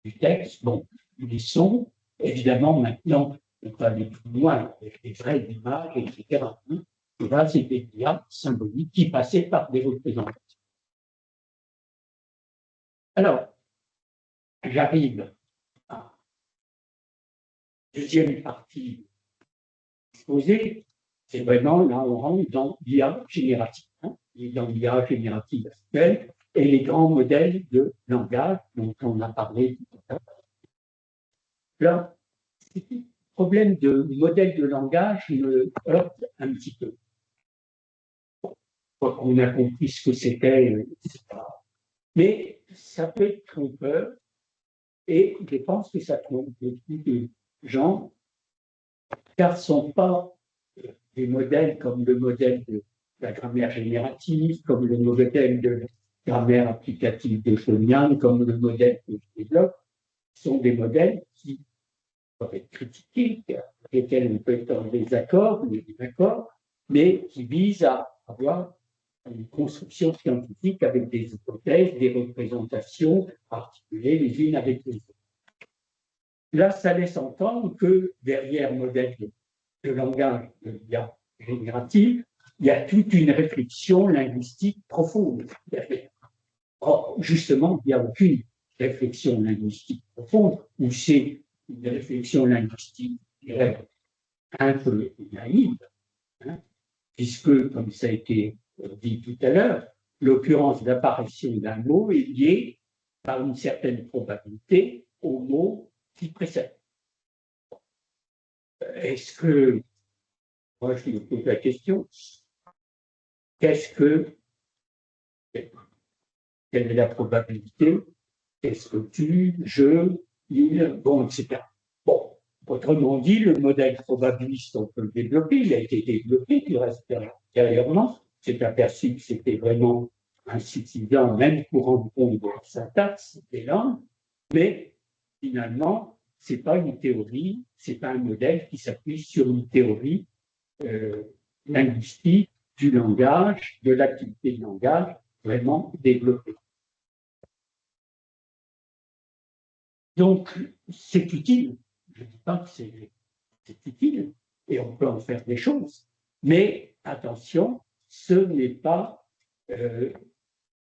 du texte, donc les sons. Évidemment, maintenant, on peut aller plus loin avec les vraies images, etc. Et là, c'est des IA symboliques qui passaient par des représentations. Alors, j'arrive à la deuxième partie exposée. C'est vraiment là, on rentre dans l'IA générative, dans l'IA générative actuelle et les grands modèles de langage dont on a parlé tout à l'heure. Là, le problème de modèle de langage me heurte un petit peu. On a compris ce que c'était, etc. Mais ça peut être trompeur et je pense que ça trompe beaucoup de gens car ce ne sont pas des modèles comme le modèle de la grammaire générative, comme le modèle de la grammaire applicative de Schoenian, comme le modèle que je développe, sont des modèles qui peuvent être critiqués, lesquels on peut être en désaccord, mais qui visent à avoir une construction scientifique avec des hypothèses, des représentations articulées les unes avec les autres. Là, ça laisse entendre que derrière modèle de langage de l'IA générative, il y a toute une réflexion linguistique profonde derrière. Or, justement, il n'y a aucune réflexion linguistique profonde, ou c'est une réflexion linguistique, je dirais, un peu naïve, hein, puisque, comme ça a été dit tout à l'heure, l'occurrence d'apparition d'un mot est liée par une certaine probabilité au mot qui précède. Est-ce que, moi je me pose la question, qu'est-ce que, quelle est la probabilité? Est-ce que tu, je, il, bon, etc. Bon, autrement dit, le modèle probabiliste, on peut le développer, il a été développé, du reste antérieurement, c'est aperçu que c'était vraiment insuffisant, même pour rendre compte de la syntaxe des langues, mais finalement, c'est pas une théorie, c'est pas un modèle qui s'appuie sur une théorie linguistique du langage, de l'activité du langage, vraiment développée. Donc, c'est utile. Je ne dis pas que c'est utile, et on peut en faire des choses. Mais attention, ce n'est pas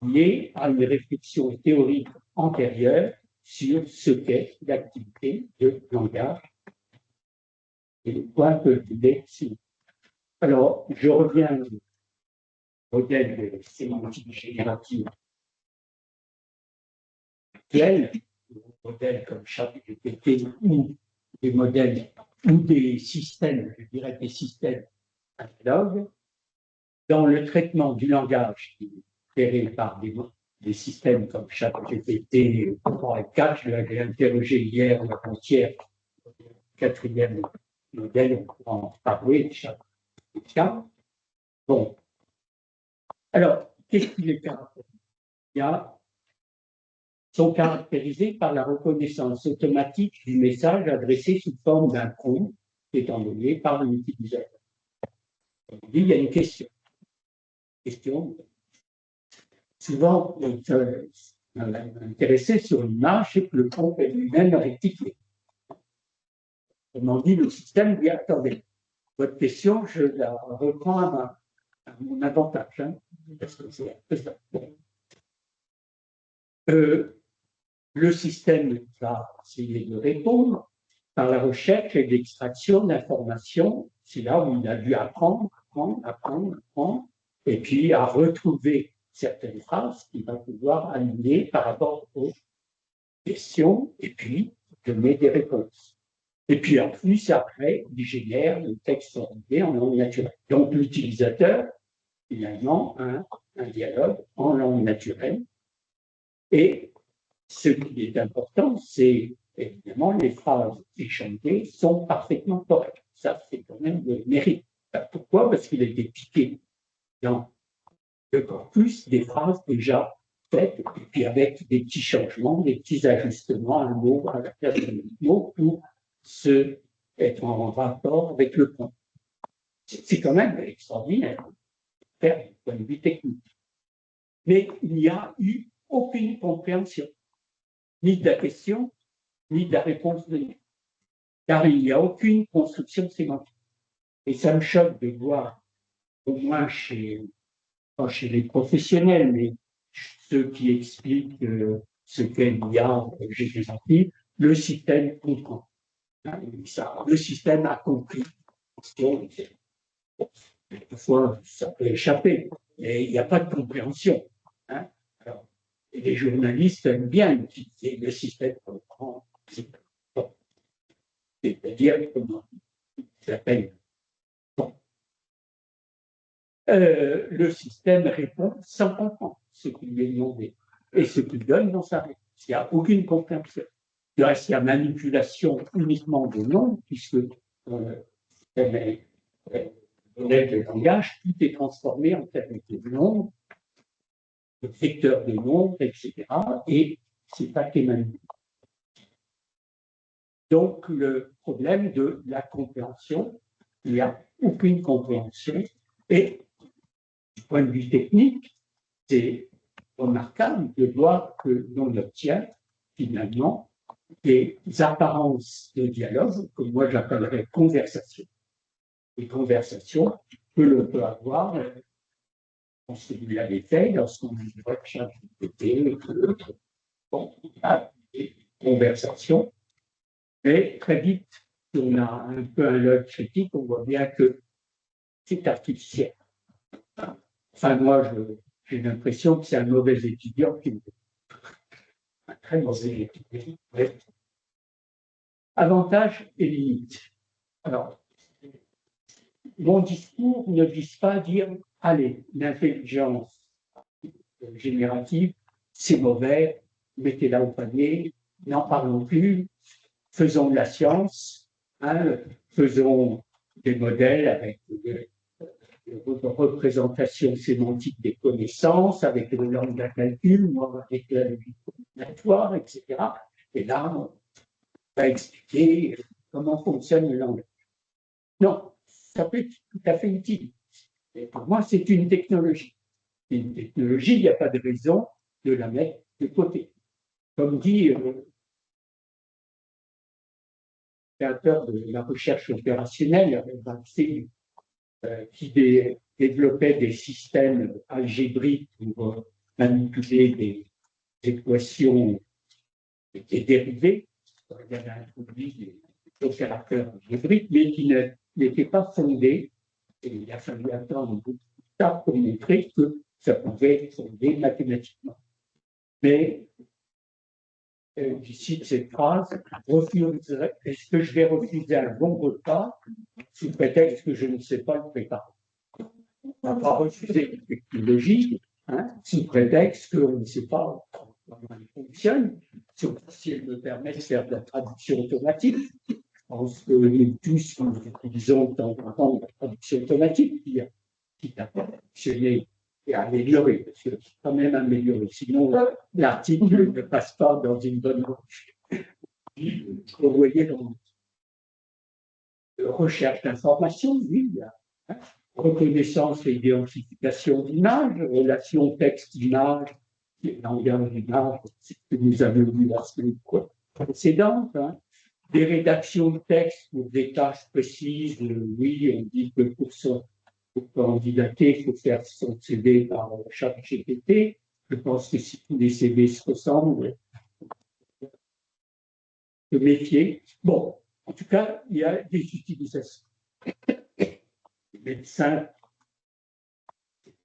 lié à une réflexion théorique antérieure sur ce qu'est l'activité de langage et le point que je voulais ici. Alors, je reviens au modèle de sémantique générative actuel, modèles comme ChatGPT ou des modèles ou des systèmes, je dirais des systèmes analogues, dans le traitement du langage qui est opéré par des systèmes comme ChatGPT 3 et 4. Je l'avais interrogé hier ou avant-hier, le quatrième modèle, on pourra en parler, de ChatGPT. Bon. Alors, qu'est-ce qui les caractérise? Sont caractérisés par la reconnaissance automatique du message adressé sous forme d'un prompt qui est envoyé par l'utilisateur. Il y a une question. Souvent, on est intéressé sur l'image, c'est que le prompt est lui-même rectifié. Autrement dit, le système dit attendez, votre question, je la reprends à mon avantage. Hein, parce que c'est un peu ça. Bon. Le système va essayer de répondre par la recherche et l'extraction d'informations. C'est là où il a dû apprendre, et puis à retrouver certaines phrases qu'il va pouvoir aligner par rapport aux questions, et puis donner des réponses. Et puis en plus, après, il génère le texte formulé en langue naturelle. Donc l'utilisateur, finalement, a un dialogue en langue naturelle, et ce qui est important, c'est évidemment les phrases échangées sont parfaitement correctes. Ça, c'est quand même le mérite. Pourquoi? Parce qu'il a été piqué dans le corpus des phrases déjà faites, et puis avec des petits changements, des petits ajustements, un mot à la place d'un mot pour être en rapport avec le point. C'est quand même extraordinaire, faire du point de vue technique. Mais il n'y a eu aucune compréhension, ni de la question, ni de la réponse donnée. Car il n'y a aucune construction sémantique. Et ça me choque de voir, au moins pas chez les professionnels, mais ceux qui expliquent ce qu'est l'IA générative, le système comprend. Le système a compris. Parfois, ça peut échapper, mais il n'y a pas de compréhension. Hein. Alors, et les journalistes aiment bien utiliser le système comprend. C'est-à-dire, comment il s'appelle. Bon. Le système répond sans comprendre ce qu'il lui est demandé et ce qu'il donne dans sa réponse. Il n'y a aucune compréhension. Il reste la manipulation uniquement des noms, puisque le modèle de langage, tout est transformé en termes de noms, de vecteurs de nombres, etc. Et c'est pas que manipulé. Donc, le problème de la compréhension, il n'y a aucune compréhension. Et du point de vue technique, c'est remarquable de voir que l'on obtient finalement des apparences de dialogue, que moi j'appellerais conversation. Des conversations que l'on peut avoir, je pense que vous l'avez fait, lorsqu'on évoque ChatGPT, bon, on a des conversations, mais très vite, si on a un peu un œil critique, on voit bien que c'est artificiel. Enfin, moi, j'ai l'impression que c'est un mauvais étudiant qui me un très mauvais étudiant. Mais avantages et limites. Alors, mon discours ne vise pas à dire, allez, l'intelligence générative, c'est mauvais, mettez-la au panier, n'en parlons plus, faisons de la science, hein, faisons des modèles avec représentation sémantique des connaissances, avec le langage de calcul, avec la logique combinatoire, etc. Et là, on va expliquer comment fonctionne le langage. Non, ça peut être tout à fait utile. Et pour moi, c'est une technologie. Une technologie, il n'y a pas de raison de la mettre de côté. Comme dit le créateur de la recherche opérationnelle, qui développait des systèmes algébriques pour manipuler des équations, des dérivés, il avait introduit des opérateurs algébriques, mais qui n'étaient pas fondés, et il a fallu attendre beaucoup de temps pour montrer que ça pouvait être fondé mathématiquement. Mais, je cite cette phrase, est-ce que je vais refuser un bon repas sous prétexte que je ne sais pas le préparer? On va refuser une technologie, hein, sous prétexte qu'on ne sait pas comment elle fonctionne, surtout si elle me permet de faire de la traduction automatique. Je pense que nous tous, nous utilisons de temps en temps la traduction automatique qui a fonctionné et amélioré, parce que c'est quand même amélioré. Sinon, l'article ne passe pas dans une bonne recherche. Vous voyez, dans recherche d'information, oui, il y a reconnaissance et identification d'images, relation texte-image, langage d'image, c'est ce que nous avons vu la semaine précédente, hein. Des rédactions de texte pour des tâches précises, oui, on dit que pour candidater, il faut faire son CV par ChatGPT. Je pense que si tous les CV se ressemblent, se méfier. Bon, en tout cas, il y a des utilisations. Les médecins,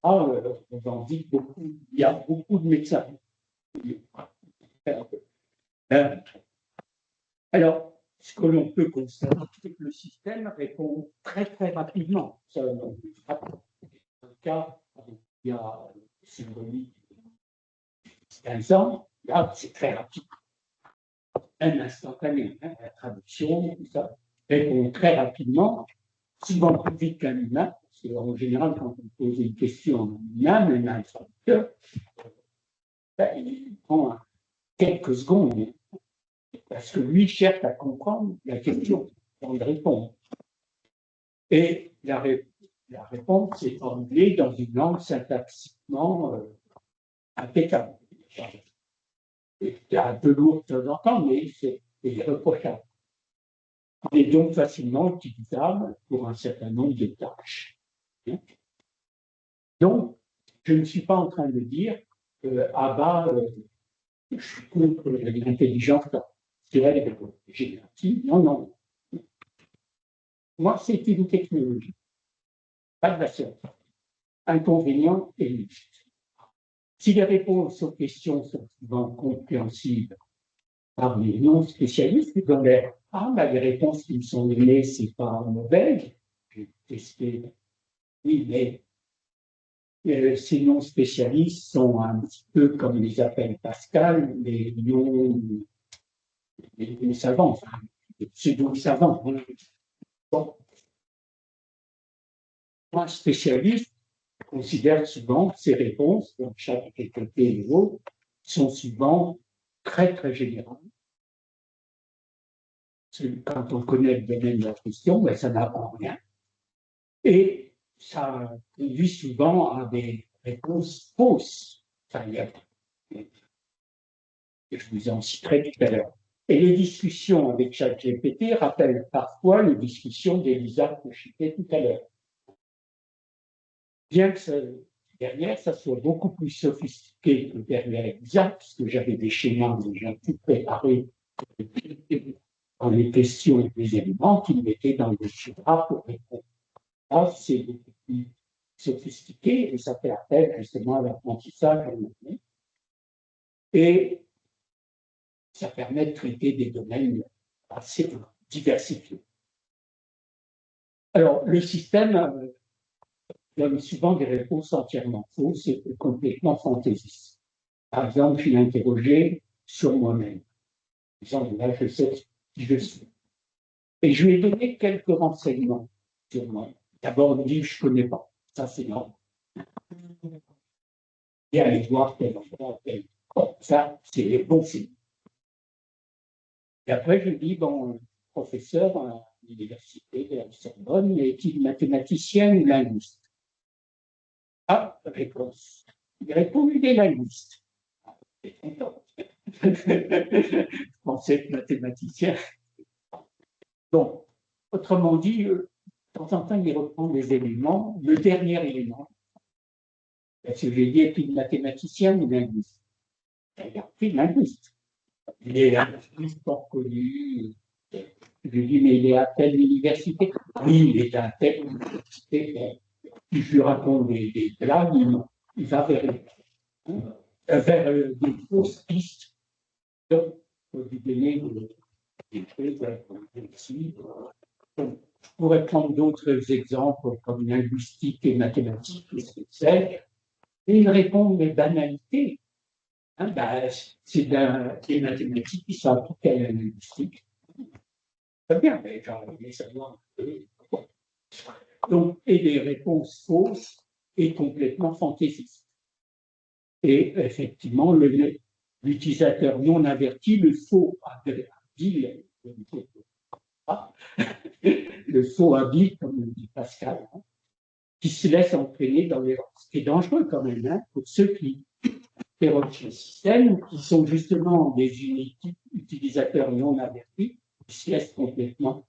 on en dit beaucoup, il y a beaucoup de médecins. Alors, ce que l'on peut constater, c'est que le système répond très très rapidement. Ça, dans le cas, il y a symbolique 15 ans, là, c'est très rapide. Un instantané, hein, la traduction, tout ça, répond très rapidement, souvent plus vite qu'un humain, parce qu'en général, quand on pose une question à un humain, même un traducteur, il prend quelques secondes, parce que lui cherche à comprendre la question avant de répondre. Et la réponse est formulée dans une langue syntaxiquement impeccable. C'est un peu lourd de temps en temps, mais c'est irréprochable. Il est donc facilement utilisable pour un certain nombre de tâches. Donc, je ne suis pas en train de dire je suis contre l'intelligence artificielle générative. Non, non. Moi, c'est une technologie, pas de la science. Inconvénient et limite. Si les réponses aux questions sont souvent compréhensibles par les non-spécialistes, ils vont dire les réponses qui me sont données, c'est pas mauvais. J'ai testé. Oui, mais ces non-spécialistes sont un petit peu comme les appelle Pascal, les savants, enfin, les pseudo-savants. Bon. Un spécialiste considère souvent que ces réponses, donc chaque quelqu'un et les autres, sont souvent très, très générales, quand on connaît le domaine de la question, ben, ça n'apprend rien. Et ça conduit souvent à des réponses fausses. Enfin, je vous en citerai tout à l'heure. Et les discussions avec ChatGPT rappellent parfois les discussions d'Elisa que je citais tout à l'heure. Bien que derrière, ça soit beaucoup plus sophistiqué que derrière Elisa, puisque j'avais des schémas déjà tout préparés dans les questions et les éléments qu'ils mettaient dans le schéma pour répondre. Là, c'est beaucoup plus sophistiqué et ça fait appel justement à l'apprentissage et ça permet de traiter des domaines assez diversifiés. Alors, le système donne souvent des réponses entièrement fausses et complètement fantaisistes. Par exemple, je l'ai interrogé sur moi-même. Disons, là, je sais qui je suis. Et je lui ai donné quelques renseignements sur moi. D'abord, il dit, je ne connais pas. Ça, c'est normal. Et aller voir tel endroit, tel. Bon, ça, c'est les bons signes. Et après, je dis, bon, professeur à l'université de la Sorbonne, est-il mathématicien ou linguiste? Ah, réponse. Il répond, il est linguiste. C'est content. Je pensais être mathématicien. Bon, autrement dit, de temps en temps, il reprend des éléments. Le dernier élément, parce que j'ai dit, est-il mathématicien ou linguiste? Il a pris linguiste. Il est linguiste fort connu. Je lui dis, mais il est à telle université? Oui, il est à telle université. Si je lui raconte des blagues, il va vers des fausses pistes. Donc, il faut lui donner des choses. Je pourrais prendre d'autres exemples comme linguistique et mathématiques, et il répond des banalités. Hein, ben, c'est des mathématiques qui sont appliquées à la linguistique. Très bien, mais j'aimerais savoir un peu. Donc, et des réponses fausses et complètement fantaisistes. Et effectivement, l'utilisateur non averti, le faux habile, le faux habile, comme dit Pascal, hein, qui se laisse entraîner dans les. Ce qui est dangereux quand même, hein, pour ceux qui interrogent le système, qui sont justement des utilisateurs non avertis, qui se laissent complètement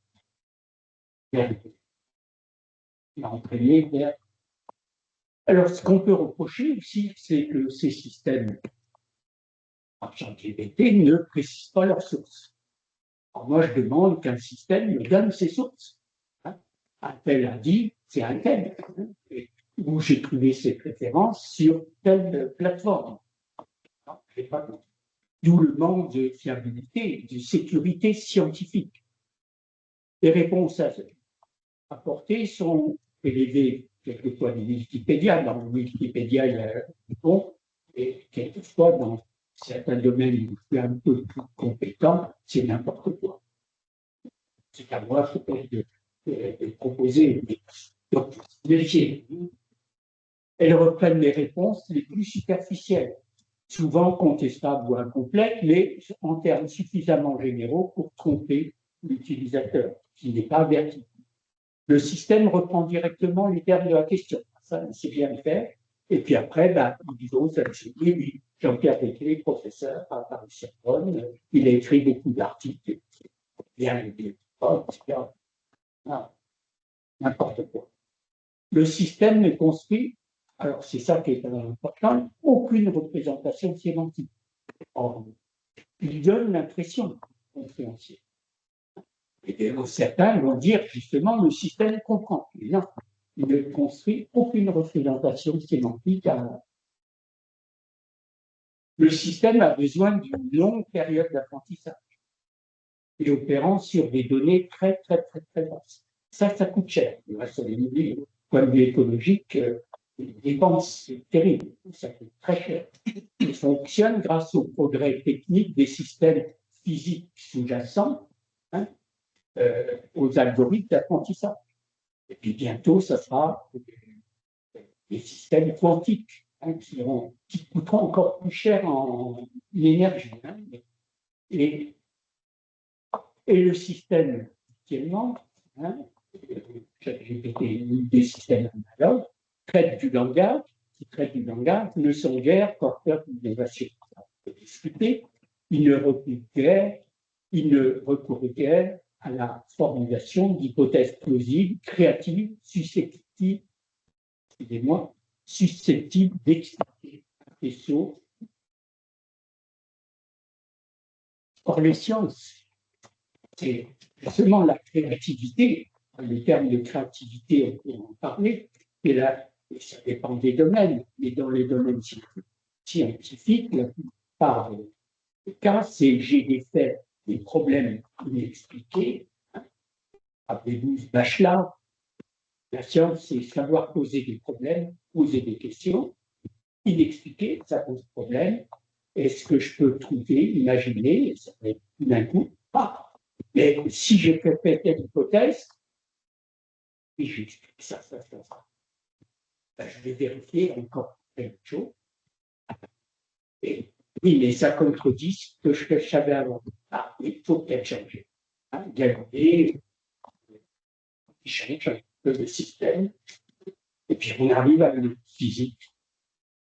entraîner vers. Alors, ce qu'on peut reprocher aussi, c'est que ces systèmes ChatGPT ne précisent pas leurs sources. Alors moi, je demande qu'un système me donne ses sources. Hein. Un tel a dit, c'est un tel. Où j'ai trouvé ces préférences sur telle plateforme. D'où le manque de fiabilité, de sécurité scientifique. Les réponses apportées sont élevées quelquefois dans Wikipédia. Dans Wikipédia, il y a bon, et quelquefois, dans certains domaines où je suis un peu plus compétent, c'est n'importe quoi. C'est à moi de proposer. Donc, vérifiez. Elles reprennent les réponses les plus superficielles, souvent contestables ou incomplètes, mais en termes suffisamment généraux pour tromper l'utilisateur, qui n'est pas averti. Le système reprend directement les termes de la question. Ça, c'est bien le faire. Et puis après, disons, ça oui, Jean-Pierre Becquet, professeur à Paris-Sorbonne, il a écrit beaucoup d'articles, bien, etc. N'importe quoi. Le système ne construit, alors c'est ça qui est important, aucune représentation sémantique. Or, il donne l'impression compréhensible. Et certains vont dire justement le système comprend. Et non, il ne construit aucune représentation sémantique. Le système a besoin d'une longue période d'apprentissage et opérant sur des données très, très, très, très basses. Ça coûte cher. Sur les point de vue écologique, les dépenses, c'est terrible. Ça coûte très cher. Il fonctionne grâce au progrès technique des systèmes physiques sous-jacents, hein, aux algorithmes d'apprentissage. Et puis bientôt, ça sera des systèmes quantiques, hein, qui coûteront encore plus cher en énergie. Hein. Et Et le système, actuellement, hein, ChatGPT, des systèmes analogues, traite du langage, qui traite du langage, ne sont guère porteurs d'innovation. Il ne recourt guère à la formulation d'hypothèses plausibles, créatives, susceptibles d'expliquer des choses. Or, les sciences, c'est justement la créativité. Le terme de créativité, on peut en parler, et là, ça dépend des domaines, mais dans les domaines scientifiques, la plupart des cas, c'est j'ai des faits, des problèmes inexpliqués. Appelez-vous Bachelard. La science, c'est savoir poser des problèmes, poser des questions, inexpliquées, ça pose problème. Est-ce que je peux trouver, imaginer, ça peut être d'un coup, pas. Mais si j'ai fait telle hypothèse, et j'explique ça. Ben, je vais vérifier encore quelque chose. Et, oui, mais ça contredit ce que je savais avant. Ah, il faut peut-être changer. Hein, Galilée, il change un peu le système. Et puis on arrive à une physique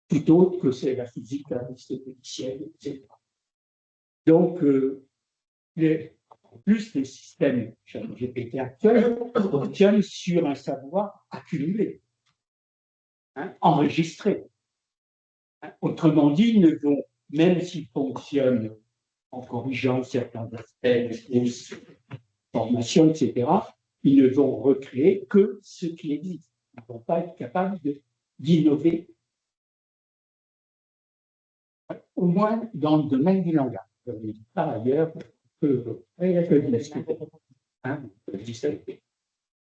tout autre que c'est la physique aristotélicienne, etc. Donc, en plus, les systèmes GPT actuels fonctionnent sur un savoir accumulé, hein, enregistré. Hein. Autrement dit, ils ne vont, même s'ils fonctionnent en corrigeant certains aspects des formations, etc., ils ne vont recréer que ce qui existe. Ils ne vont pas être capables d'innover, au moins dans le domaine du langage. Par ailleurs,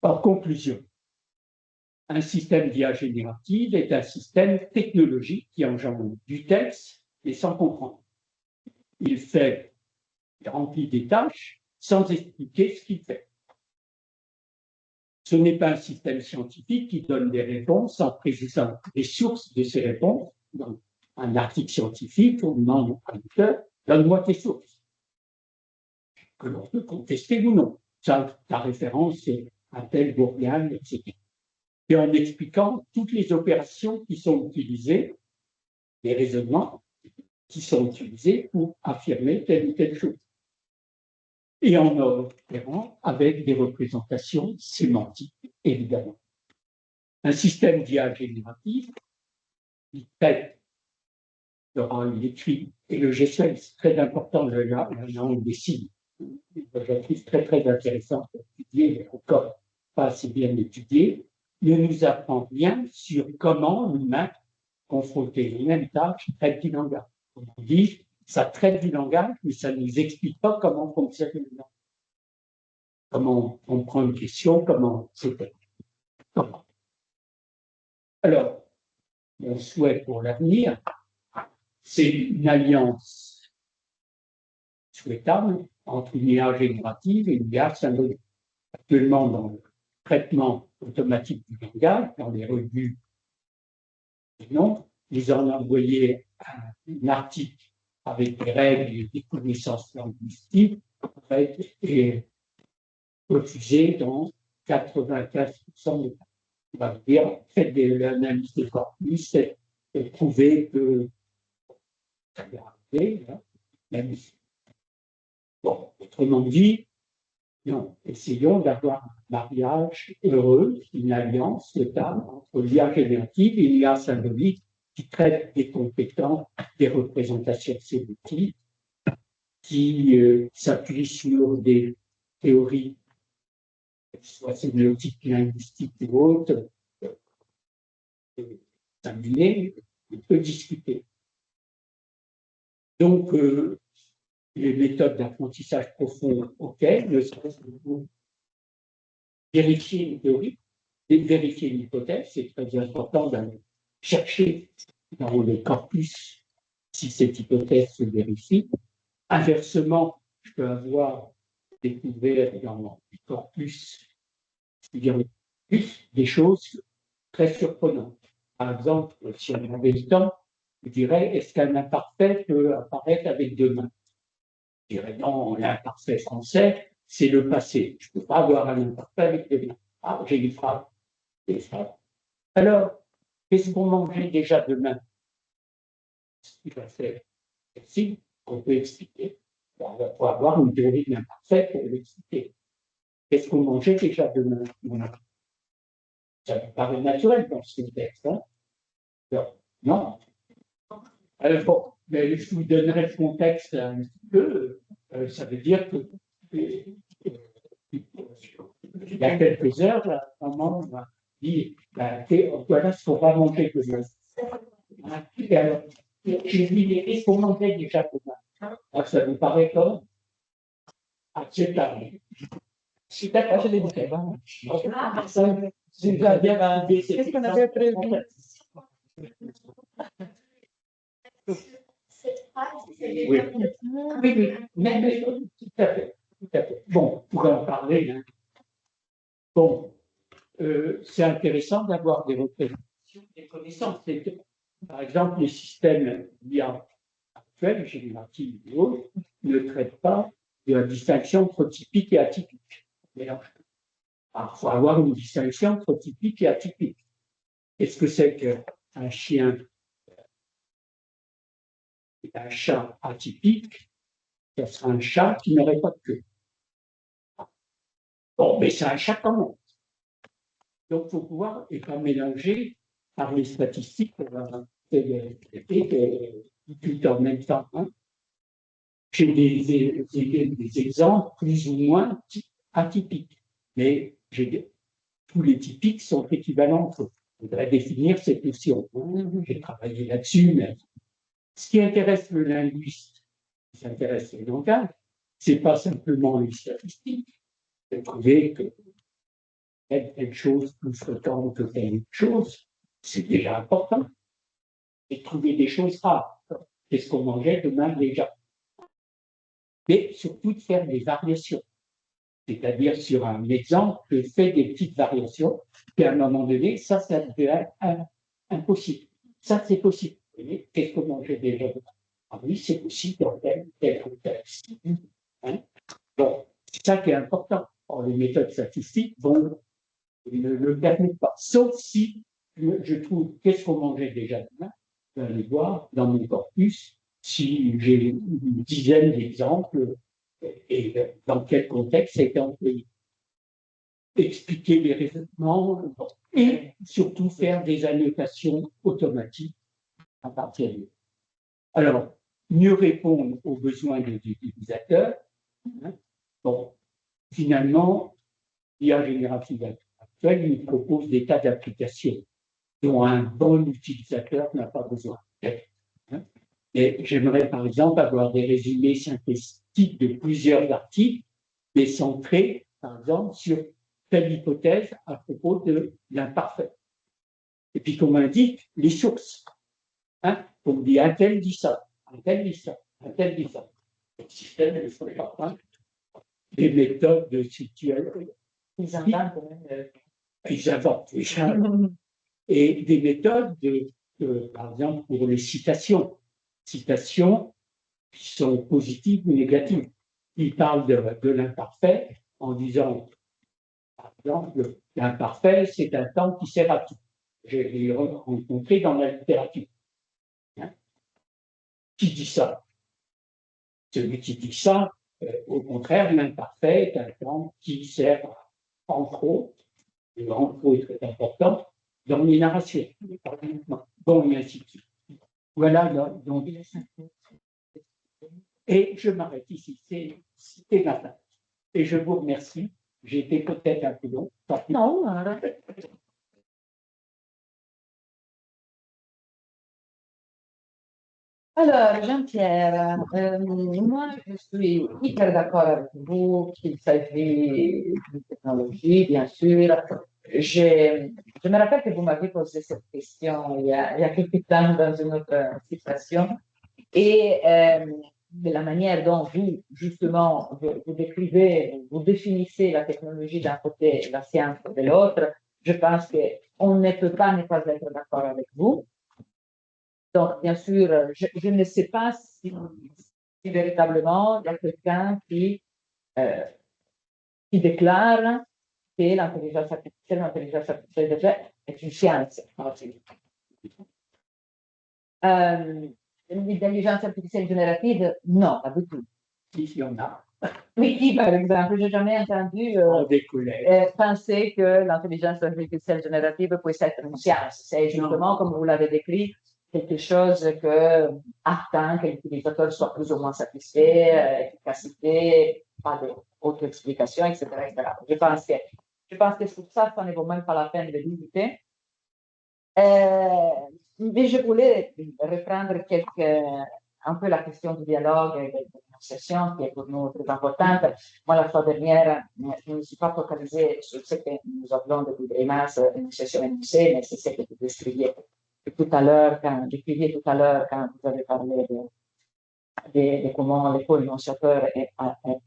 en conclusion, un système d'IA générative est un système technologique qui engendre du texte, mais sans comprendre. Il remplit des tâches sans expliquer ce qu'il fait. Ce n'est pas un système scientifique qui donne des réponses en précisant les sources de ces réponses. Dans un article scientifique, on demande à l'auteur, donne-moi tes sources, que l'on peut contester ou non. Ça, la référence, c'est un tel Bourdian, etc. Et en expliquant toutes les opérations qui sont utilisées, les raisonnements qui sont utilisés pour affirmer telle ou telle chose. Et en opérant avec des représentations sémantiques, évidemment. Un système d'IA génératif, il traite le rôle écrit et le gestuel, c'est très important, la langue des signes. Je trouve très, très intéressant à étudier, mais encore pas assez bien étudié, ne nous apprend rien sur comment l'humain, confronté aux mêmes tâches, traite du langage. Comme on dit, ça traite du langage, mais ça ne nous explique pas comment fonctionne le langage. Comment on prend une question, comment c'est. Alors, mon souhait pour l'avenir, c'est une alliance souhaitable entre une IA générative et une IA symbolique. Actuellement, dans le traitement automatique du langage, dans les revues des noms, ils ont envoyé un article avec des règles et des connaissances linguistiques et refusé dans 95% des cas. On va dire, faites de l'analyse de corpus et prouvez que ça va arriver, hein, même si. Bon, autrement dit, non, essayons d'avoir un mariage heureux, une alliance totale entre l'IA générative et l'IA symbolique qui traite des compétences, des représentations sémantiques, qui s'appuie sur des théories, soit sémiotiques, linguistiques ou autres, examiner, on peut discuter. Donc, les méthodes d'apprentissage profond, OK, ne serait-ce que pour vérifier une théorie, vérifier une hypothèse, c'est très important d'aller chercher dans le corpus si cette hypothèse se vérifie. Inversement, je peux avoir découvert dans le corpus des choses très surprenantes. Par exemple, si on avait le temps, je dirais, est-ce qu'un imparfait peut apparaître avec deux mains? Je dirais non, l'imparfait français c'est le passé. Je ne peux pas avoir un imparfait avec le présent. Ah, j'ai une phrase. Alors, qu'est-ce qu'on mangeait déjà demain? Il va faire si on peut expliquer. Il va faut avoir une théorie de l'imparfait pour l'expliquer. Qu'est-ce qu'on mangeait déjà demain? Ça me paraît naturel dans ce contexte. Hein? Non. Alors, bon, mais je vous donnerai le contexte un petit peu. Ça veut dire que il y a quelques heures, la maman m'a dit voilà ce qu'on va manger demain. Alors, j'ai dit qu'est-ce qu'on mangeait déjà demain? Alors, ça vous paraît comme acceptable. Je l'ai dit. Qu'est-ce qu'on avait prévu? Oui, mais tout à fait, tout à fait. Bon, on pourrait en parler. Hein. Bon, c'est intéressant d'avoir des représentations, des connaissances. Par exemple, les systèmes d'IA actuels, génératifs et autres, ne traitent pas de la distinction entre typique et atypique. Il faut avoir une distinction entre typique et atypique. Qu'est-ce que c'est qu'un chien? Un chat atypique, ce sera un chat qui n'aurait pas de queue. Bon, mais c'est un chat quand même. Donc, il faut pouvoir et pas mélanger par les statistiques tout en même temps. Hein. J'ai des exemples plus ou moins atypiques, mais tous les typiques sont équivalents entre eux. Je voudrais définir cette notion. J'ai travaillé là-dessus, mais ce qui intéresse le linguiste, qui s'intéresse au langage, ce n'est pas simplement les statistiques, c'est de trouver que telle chose plus fréquente que telle chose, c'est déjà important. Et trouver des choses rares. Qu'est-ce qu'on mangeait demain déjà? Mais surtout de faire des variations. C'est-à-dire sur un exemple, je fais des petites variations, puis à un moment donné, ça devient impossible. Ça, c'est possible. Qu'est-ce qu'on mangeait déjà demain? Ah oui, c'est possible dans tel contexte. Hein? Donc, c'est ça qui est important. Or, les méthodes statistiques ne le permettent pas. Sauf si je trouve qu'est-ce qu'on mangeait déjà demain, je vais aller voir dans mon corpus si j'ai une dizaine d'exemples et dans quel contexte ça a été employé. Expliquer les raisonnements et surtout faire des annotations automatiques à partir de. Alors, mieux répondre aux besoins des utilisateurs. Hein. Bon, finalement, l'IA générative actuelle nous propose des tas d'applications dont un bon utilisateur n'a pas besoin. Hein. Et j'aimerais par exemple avoir des résumés synthétiques de plusieurs articles, mais centrés, par exemple, sur telle hypothèse à propos de l'imparfait. Et puis qu'on m'indique les sources. Hein. On me dit un tel dit ça, un tel dit ça, un tel dit ça. Le système ne fait pas. Hein. Des méthodes de situation. Ils inventent quand même. Ils inventent, et des méthodes, par exemple, pour les citations. Citations qui sont positives ou négatives. Ils parlent de l'imparfait en disant, par exemple, l'imparfait, c'est un temps qui sert à tout. Je l'ai rencontré dans la littérature. Hein? Qui dit ça? Celui qui dit ça, au contraire, l'imparfait est un temps qui sert, entre autres, et entre autres est important, dans les narrations. Bon, et ainsi de suite. Voilà, donc. Et je m'arrête ici, c'est ma fin. Et je vous remercie. J'ai été peut-être un peu long. Non, alors, Jean-Pierre, moi, je suis hyper d'accord avec vous qu'il s'agit de technologie, bien sûr. Je me rappelle que vous m'avez posé cette question il y a quelques temps dans une autre situation. Et de la manière dont vous, justement, vous décrivez, vous définissez la technologie d'un côté et la science de l'autre, je pense qu'on ne peut pas ne pas être d'accord avec vous. Donc, bien sûr, je ne sais pas si véritablement il y a quelqu'un qui qui déclare que l'intelligence artificielle déjà est une science. L'intelligence artificielle générative, non, pas du tout. Il y en a. Mais qui, par exemple, j'ai jamais entendu penser que l'intelligence artificielle générative puisse être une science. C'est justement, comme vous l'avez décrit, quelque chose que attend que l'utilisateur soit plus ou moins satisfait, efficacité, pas d'autres explications, etc., etc. Je pense que sur ça ne vaut même pas la peine de discuter. Mais je voulais reprendre un peu la question du dialogue et de l'énonciation qui est pour nous très importante. Moi, la fois dernière, je ne me suis pas focalisée sur ce que nous appelons de Habermas, énonciation énoncée, mais c'est ce que vous décriviez tout à l'heure, quand vous avez parlé de comment le co-énonciateur est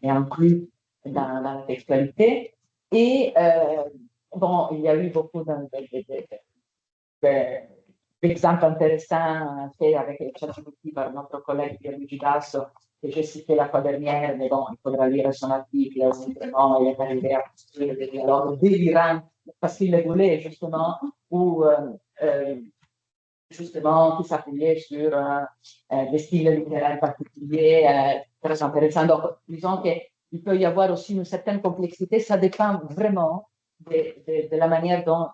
inclus dans la textualité. Et bon, il y a eu beaucoup d'exemples intéressants faits avec le ChatGPT par notre collègue Pierluigi Dasso, que j'ai cité la fois dernière, mais bon, il faudra lire son article, vraiment, il est arrivé à construire des dialogues délirants, parce qu'il le voulait, justement, où justement, qui s'appuyait sur des styles littéraires particuliers, très intéressants. Donc, disons qu'il peut y avoir aussi une certaine complexité, ça dépend vraiment de la manière dont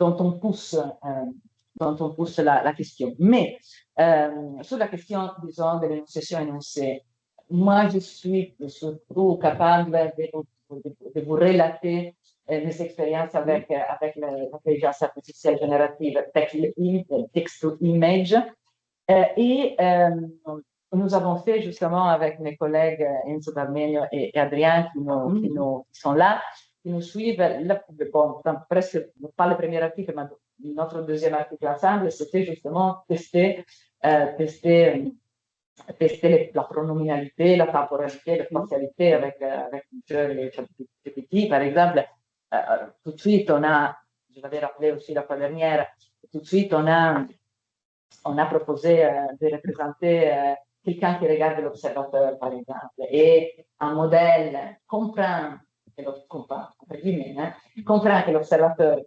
on pousse, la question. Mais sur la question, disons, de l'énonciation énoncée, moi, je suis surtout capable de vous relater mes expériences avec l'intelligence artificielle générative text-to-image. Et nous avons fait justement avec mes collègues Enzo D'Armenio et Adrien qui sont là, qui nous suivent, bon, presque pas le premier article, mais notre deuxième article ensemble, c'était justement tester la pronominalité, la temporalité, la spatialité avec le ChatGPT, par exemple. Tout de suite, je l'avais rappelé aussi la fois dernière, tout de suite, on a proposé de représenter quelqu'un qui regarde l'observateur, par exemple, et un modèle comprend que l'observateur,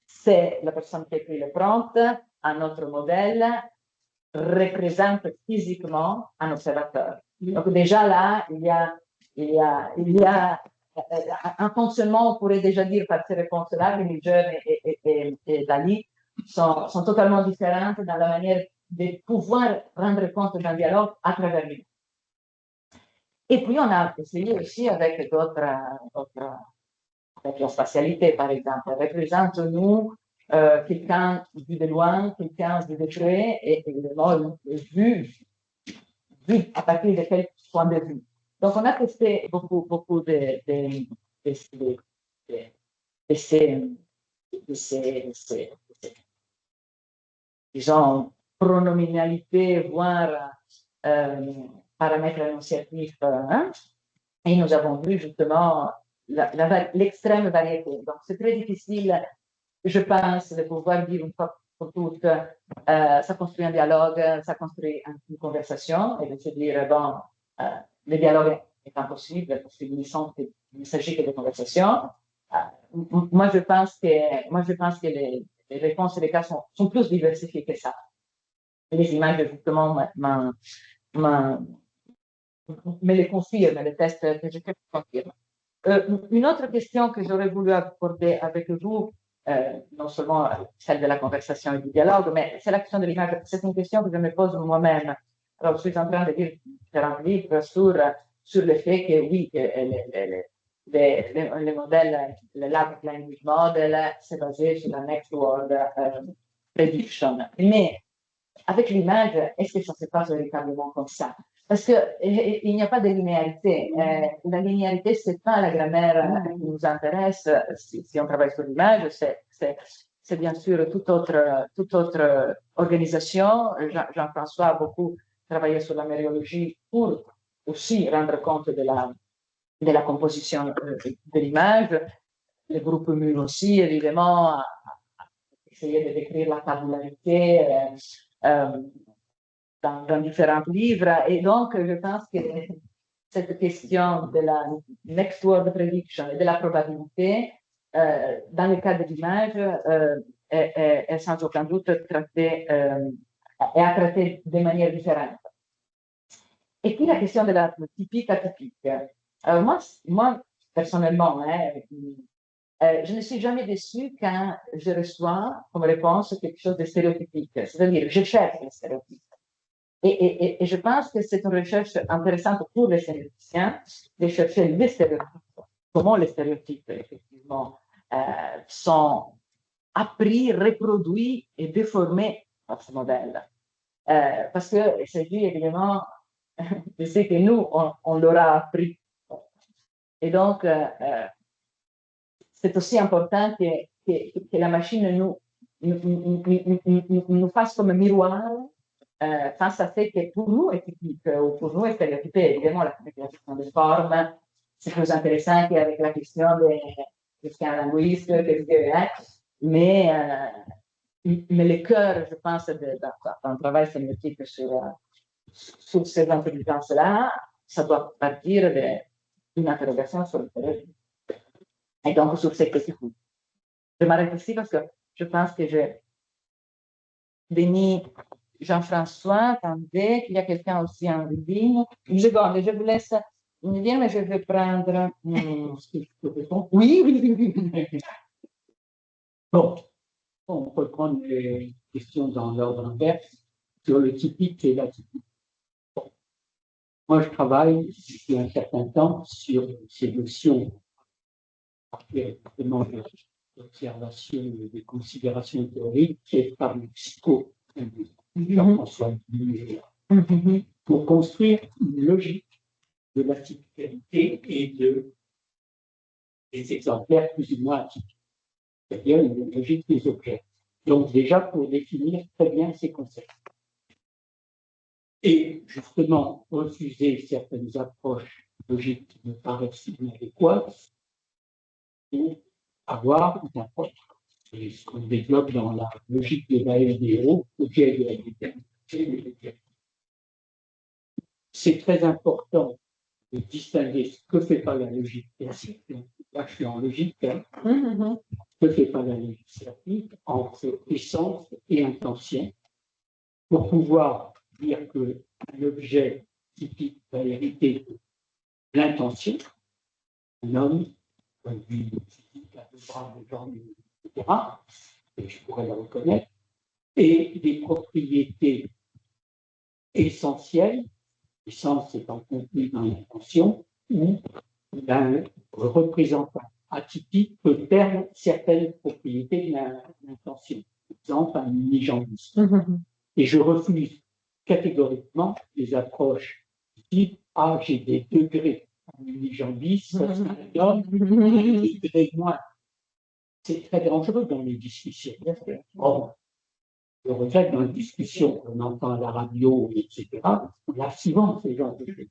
c'est la personne qui écrit le prompt, un autre modèle représente physiquement un observateur. Donc déjà là, il y a un fonctionnement, on pourrait déjà dire par ces réponses-là, que Midjourney et Dali sont totalement différentes dans la manière de pouvoir rendre compte d'un dialogue à travers lui. Et puis, on a essayé aussi avec d'autres, avec la spatialité, par exemple. Représente-nous quelqu'un vu de loin, quelqu'un vu de près, et évidemment, vu à partir de quel point de vue. Donc, on a testé beaucoup de ces disons, pronominalité, voire paramètres énonciatifs. Et nous avons vu justement l'extrême variété. Donc, c'est très difficile, je pense, de pouvoir dire une fois pour toutes, ça construit un dialogue, ça construit une conversation, et de se dire, bon, le dialogue est impossible parce qu'il ne s'agit que de conversations. Moi, je pense que les réponses et les cas sont plus diversifiés que ça. Les images, justement, me les confirment, les tests que j'ai fait confirment. Une autre question que j'aurais voulu aborder avec vous, non seulement celle de la conversation et du dialogue, mais c'est la question de l'image. C'est une question que je me pose moi-même. Alors, je suis en train de lire différents livres sur le fait que oui, les modèles, le large language model, c'est basé sur la Next World Prediction. Mais avec l'image, est-ce que ça se passe véritablement comme ça? Parce qu'il n'y a pas de linéarité. La linéarité, ce n'est pas la grammaire qui nous intéresse si on travaille sur l'image, c'est bien sûr toute autre organisation. Jean-François a beaucoup travaillé sur la mériologie pour aussi rendre compte de la composition de l'image. Le groupe MUL aussi, évidemment, a essayé de décrire la tabularité dans différents livres. Et donc, je pense que cette question de la next word prediction et de la probabilité, dans le cas de l'image, est sans aucun doute traitée, et à traiter de manière différente. Et puis la question de la typique atypique. Moi personnellement, je ne suis jamais déçue quand je reçois comme réponse quelque chose de stéréotypique. C'est-à-dire, je cherche les stéréotypes. Et je pense que c'est une recherche intéressante pour les stéréotypiciens de chercher les stéréotypes. Comment les stéréotypes, effectivement, sont appris, reproduits et déformés par ce modèle. Parce qu'il s'agit évidemment de ce que nous, on leur a appris. Et donc, c'est aussi important que la machine nous fasse comme miroir face à ce que pour nous est typique ou pour nous est stéréotypé. Évidemment, la question des formes, c'est plus intéressant qu'avec la question de ce qu'est un linguiste, mais le cœur, je pense, d'un travail sémiotique sur ces intelligences-là, ça doit partir d'une interrogation sur le stéréotype. Et donc, sur ces questions. Je m'arrête ici parce que je pense que j'ai béni Jean-François, attendez, qu'il y a quelqu'un aussi en ligne. Une seconde, je vous laisse dire, mais je vais prendre. Oui, oui. Bon, on peut prendre les questions dans l'ordre inverse sur le typique et l'atypique. Bon. Moi, je travaille depuis un certain temps sur ces notions d'observation et des considérations théoriques faites par le psycho Jean-François pour construire une logique de la typicalité et des exemplaires plus ou moins atypiques, c'est-à-dire une logique des objets. Donc déjà pour définir très bien ces concepts. Et justement, refuser certaines approches logiques qui me paraissent inadéquates pour avoir une approche, ce qu'on développe dans la logique de la LDO, objet de la détermination. C'est très important de distinguer ce que fait pas la logique classique. Là, je suis en logique. Ce que fait pas la logique classique entre essence et intention pour pouvoir dire que l'objet typique va hériter de l'intention, un homme, un physique, à deux bras, deux jambes, etc., et je pourrais le reconnaître, et des propriétés essentielles, l'essence étant contenue dans l'intention, où un représentant atypique peut perdre certaines propriétés de l'intention, par exemple un unijambisme. Et je refuse catégoriquement les approches du type ah, j'ai des degrés en unijambisme, un degré moins. C'est très dangereux dans les discussions. Or, je regrette dans les discussions qu'on entend à la radio, etc., on a souvent ces genres de choses.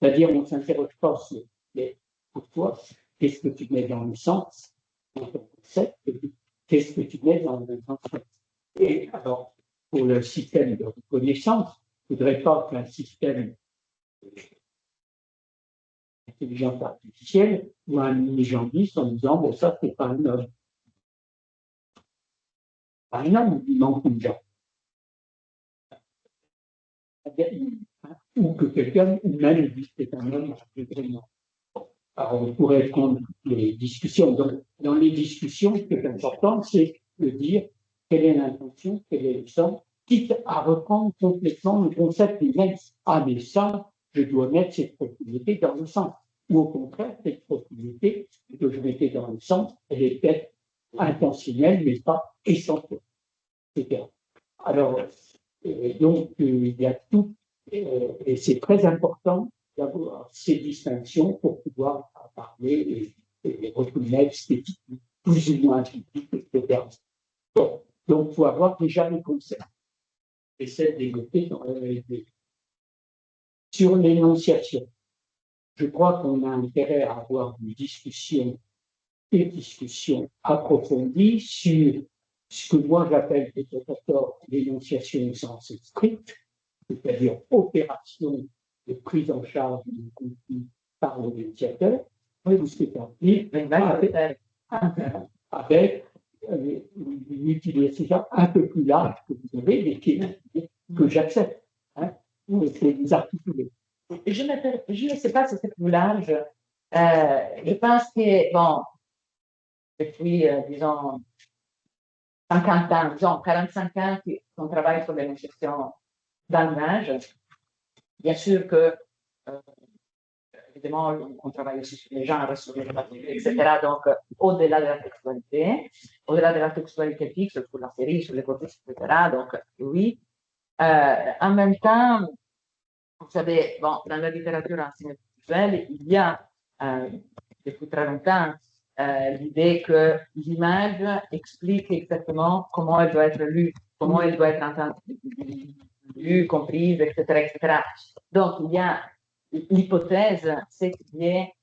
C'est-à-dire, on ne s'interroge pas sur mais pour toi, qu'est-ce que tu mets dans le sens, dans ton concept, qu'est-ce que tu mets dans l'intention. Et alors, pour le système de reconnaissance, je ne voudrais pas qu'un système d'intelligence artificielle ou un unijambiste en disant bon, ça, c'est pas un homme. Pas un homme, il manque une jambe. Ou que quelqu'un, ou même dit que c'est un homme, vraiment. Alors, on pourrait prendre les discussions. Donc, dans les discussions, ce qui est important, c'est de dire quelle est l'intention, quel est le sens, quitte à reprendre complètement le concept lui-même. Ah, mais ça, je dois mettre cette propriété dans le sens. Ou au contraire, cette propriété que je mettais dans le sens, elle est peut-être intentionnelle, mais pas essentielle, etc. Alors, donc, il y a tout, et c'est très important d'avoir ces distinctions pour pouvoir parler et reconnaître ce qui est plus ou moins typique, etc. Bon, donc, il faut avoir déjà les concepts. J'essaie de développer dans sur l'énonciation. Je crois qu'on a intérêt à avoir une discussion approfondie sur ce que moi j'appelle peut-être l'énonciation au sens strict, c'est-à-dire opération de prise en charge du conflit par le médiateur, ou c'est-à-dire avec une utilisation un peu plus large que vous avez, mais que j'accepte. Hein, c'est vous articuler. Je ne sais pas si c'est plus large. Je pense que, bon, depuis, disons, 50 ans, disons 45 ans qu'on travaille sur les notions d'image. Bien sûr que, évidemment, on travaille aussi sur les genres, sur les particules, etc. Donc, au-delà de la textualité fixe, sur la série, sur les côtés, etc. Donc, oui. En même temps, vous savez, bon, dans la littérature ancienne visuelle, il y a depuis très longtemps l'idée que l'image explique exactement comment elle doit être lue, comment elle doit être entendue, comprise, etc., etc. Donc, il y a l'hypothèse, c'est qu'il y ait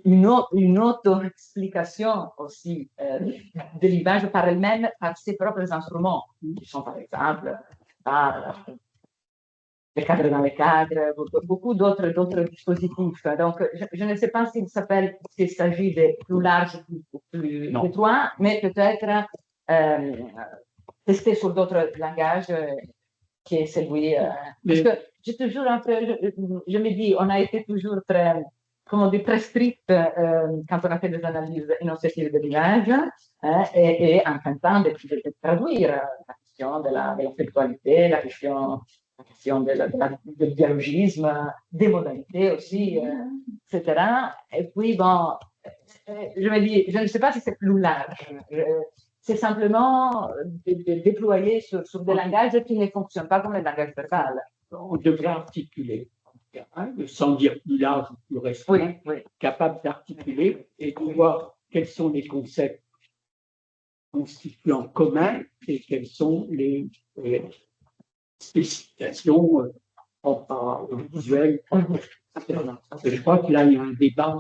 une auto-explication aussi de l'image par elle-même, par ses propres instruments, qui sont par exemple par les cadres dans les cadres, beaucoup d'autres dispositifs. Donc, je ne sais pas s'il s'agit de plus large ou plus étroit, mais peut-être tester sur d'autres langages qui est celui. Parce que j'ai toujours un peu, je me dis, on a été toujours très, comment dire, très strict quand on a fait des analyses énonciatives de l'image et en tentant de traduire la question de la sexualité, la question du dialogisme, des modalités aussi, etc. Et puis, bon, je me dis, je ne sais pas si c'est plus large. C'est simplement de déployer sur des langages qui ne fonctionnent pas comme le langage verbal. On devrait articuler, sans dire plus large ou plus restreint, capable d'articuler et de voir quels sont les concepts constituants communs et quelles sont les spécifications visuelles. Je crois que là, il y a un débat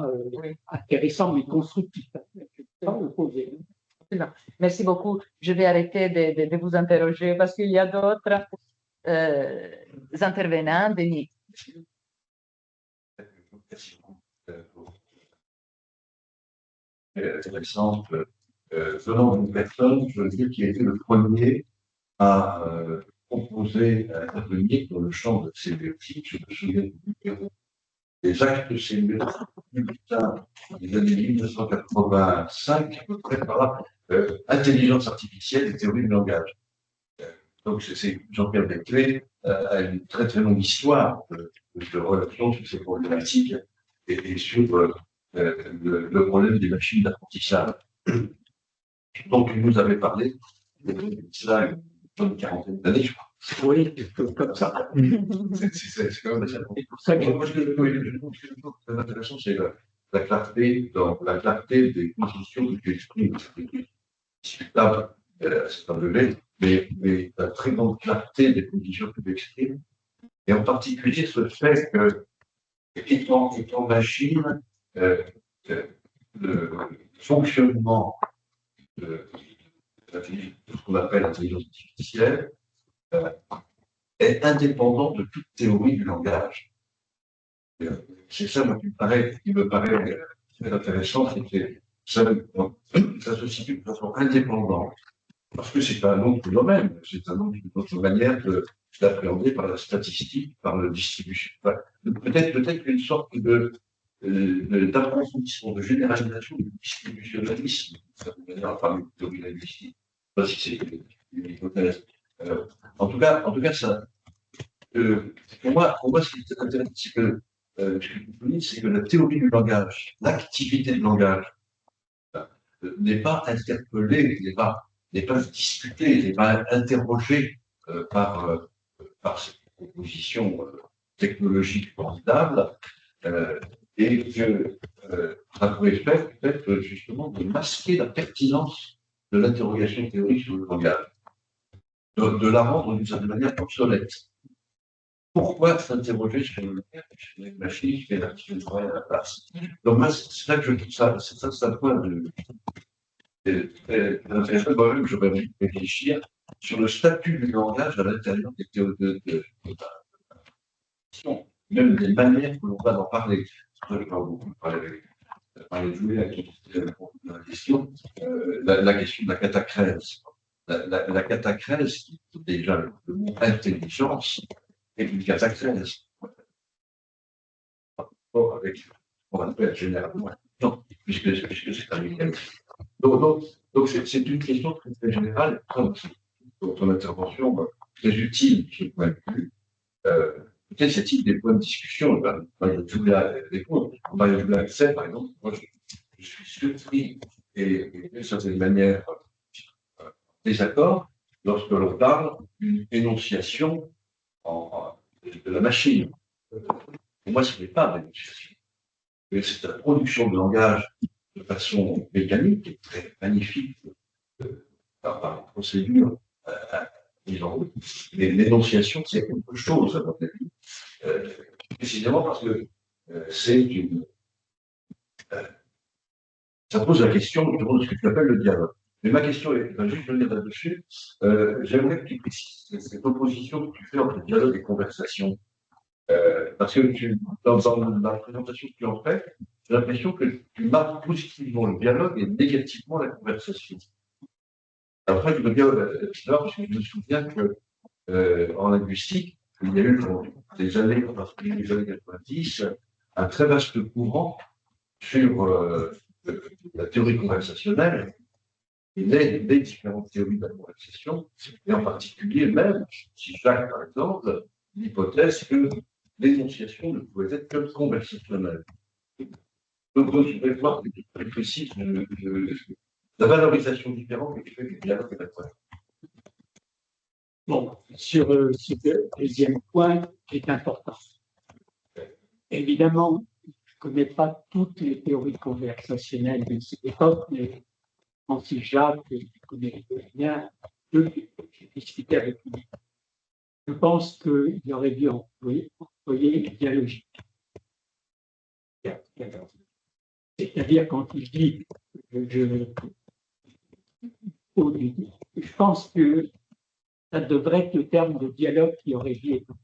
intéressant mais constructif. Merci beaucoup. Je vais arrêter de vous interroger parce qu'il y a d'autres intervenants. Denis. Intéressante. Venant d'une personne, je veux dire, qui a été le premier à proposer à intervenir dans le champ de sémiotique. Je me souviens des actes sémiotiques des années 1985, à peu près par là, intelligence artificielle et théorie du langage. Donc, c'est Jean-Pierre Becquet a une très très longue histoire de relations sur ces problématiques et sur le problème des machines d'apprentissage. Donc, il nous avait parlé de cela une quarantaine d'années, je crois. Oui, comme ça. C'est quand même assez important. Pour ça que moi, ce que je trouve très intéressant, c'est la clarté des positions que tu exprimes. C'est discutable à certains degrés, mais la très grande clarté des positions que tu exprimes, et en particulier ce fait que, étant machine, le fonctionnement de ce qu'on appelle l'intelligence artificielle est indépendant de toute théorie du langage. C'est ça moi, qui me paraît très intéressant, c'est que ça se situe de façon indépendante, parce que c'est un autre domaine, c'est une autre manière d'appréhender par la statistique, par la distribution. Enfin, peut-être une sorte d'approfondissement, de généralisation du distributionnalisme, d'une certaine manière, enfin, une théorie linguistique. Je ne sais pas si c'est une hypothèse. En tout cas, ça, pour moi, ce qui est intéressant, c'est que ce que vous dites, c'est que la théorie du langage, l'activité du langage, n'est pas interpellée, n'est pas discutée, n'est pas interrogée par cette proposition technologique formidable, et que ça pourrait faire peut-être justement de masquer la pertinence de l'interrogation théorique sur le langage, de la rendre d'une certaine manière obsolète. Pourquoi s'interroger sur le langage, sur les machines, qui fait l'article à la place? Donc moi, c'est ça que je trouve ça point très intéressant. Moi-même, j'aurais réfléchir sur le statut du langage à l'intérieur des théories même des manières que l'on va en parler. Je parle beaucoup parler de Julia qui répond à la question, la question de la catacrèse. La catacrèse, qui est déjà le mot intelligence, est une catacrèse. Avec ce qu'on appelle généralement. Non, puisque c'est un mécanisme. Donc c'est une question très, très générale, dans ton intervention, très utile, de ce point de vue. Peut-être y a-t-il des points de discussion. Maria Julia répond. Maria Julia accède, par exemple. Moi, je suis surpris et d'une certaine manière désaccord lorsque l'on parle d'une énonciation de la machine. Pour moi, ce n'est pas l'énonciation. C'est la production de langage de façon mécanique, très magnifique, par une procédure mise en route. Mais l'énonciation, c'est quelque chose, à mon avis. Précisément parce que c'est une. Ça pose la question de ce que tu appelles le dialogue. Mais ma question est, je vais juste venir là-dessus, j'aimerais que tu précises cette opposition que tu fais entre dialogue et conversation. Parce que dans la présentation que tu en fais, j'ai l'impression que tu marques positivement le dialogue et négativement la conversation. Après, je veux bien, parce que je me souviens qu'en linguistique, il y a eu dans les années 90 un très vaste courant sur la théorie conversationnelle, et les différentes théories de la conversation, et en particulier même, si Jacques, par exemple, l'hypothèse que l'énonciation ne pouvait être que conversationnelle. Donc, je vais voir plus précis la valorisation différente que tu fais du dialogue et de la conversation. Bon, sur ce deuxième point qui est important. Évidemment, je ne connais pas toutes les théories conversationnelles de cette époque, mais Francis Jacques, je connais bien, j'ai discuté avec lui. Je pense qu'il aurait dû employer dialogique. C'est-à-dire quand il dit, je pense que ça devrait être le terme de dialogue qui aurait dû être.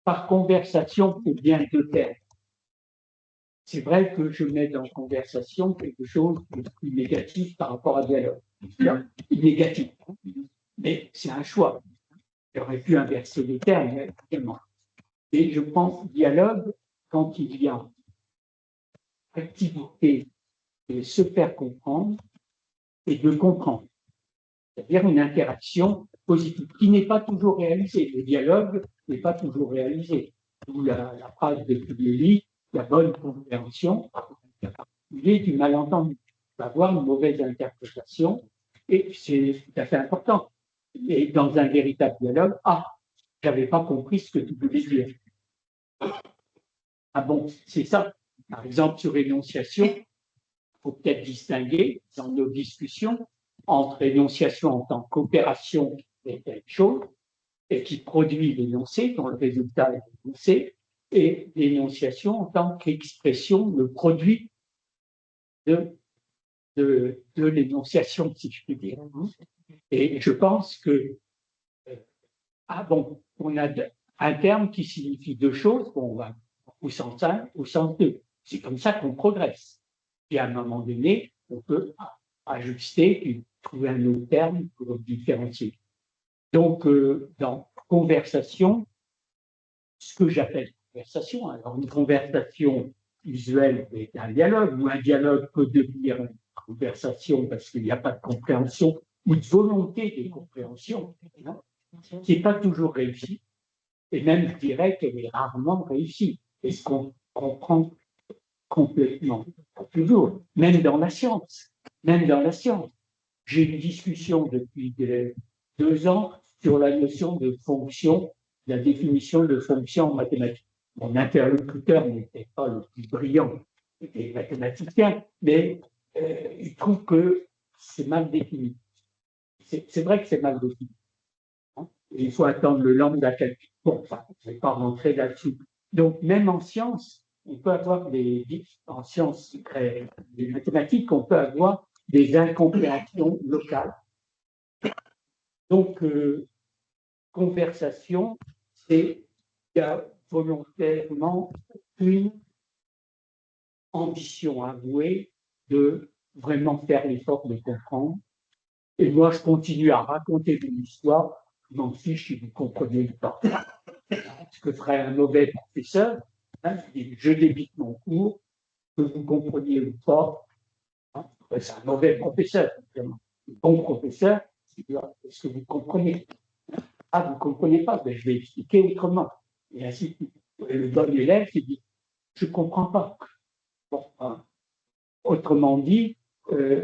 Par conversation, c'est bien deux termes. C'est vrai que je mets dans conversation quelque chose de plus négatif par rapport à dialogue. Négatif. Mais c'est un choix. J'aurais pu inverser les termes, évidemment. Et je pense dialogue quand il y a activité de se faire comprendre et de comprendre. C'est-à-dire une interaction positive qui n'est pas toujours réalisée. Le dialogue n'est pas toujours réalisé. D'où la phrase de Pugliese, la bonne compréhension, il est du malentendu. Il va avoir une mauvaise interprétation et c'est tout à fait important. Et dans un véritable dialogue, je n'avais pas compris ce que tu voulais dire. Ah bon, c'est ça. Par exemple, sur énonciation, il faut peut-être distinguer dans nos discussions entre énonciation en tant qu'opération de quelque chose et qui produit l'énoncé, dont le résultat est l'énoncé, et l'énonciation en tant qu'expression, le produit de l'énonciation, si je puis dire. Et je pense que, on a un terme qui signifie deux choses, on va au sens 1, au sens 2. C'est comme ça qu'on progresse. Et à un moment donné, on peut ajuster et trouver un autre terme pour différencier. Donc, dans conversation, ce que j'appelle conversation, alors une conversation usuelle est un dialogue, ou un dialogue peut devenir une conversation parce qu'il n'y a pas de compréhension ou de volonté de compréhension, qui n'est pas toujours réussie, et même je dirais qu'elle est rarement réussie. Est-ce qu'on comprend complètement? Pas toujours, même dans la science. J'ai une discussion depuis 2 ans sur la notion de fonction, la définition de fonction en mathématiques. Mon interlocuteur n'était pas le plus brillant des mathématiciens, mais il trouve que c'est mal défini. C'est vrai que c'est mal défini. Il faut attendre le lambda calcul. Bon, je ne vais pas rentrer là-dessus. Donc, même en sciences, on peut avoir en sciences des mathématiques, on peut avoir des incompréhensions locales. Donc, conversation, c'est y a volontairement une ambition avouée de vraiment faire l'effort de comprendre. Et moi, je continue à raconter une histoire, je m'en fiche si vous comprenez pas. Ce que ferait un mauvais professeur, hein, je débite mon cours, que vous compreniez ou pas, hein, c'est un mauvais professeur, évidemment. Un bon professeur, est-ce que vous comprenez? Ah, vous ne comprenez pas, ben, je vais expliquer autrement. Et ainsi, le bon élève se dit, je ne comprends pas. Bon, hein. Autrement dit,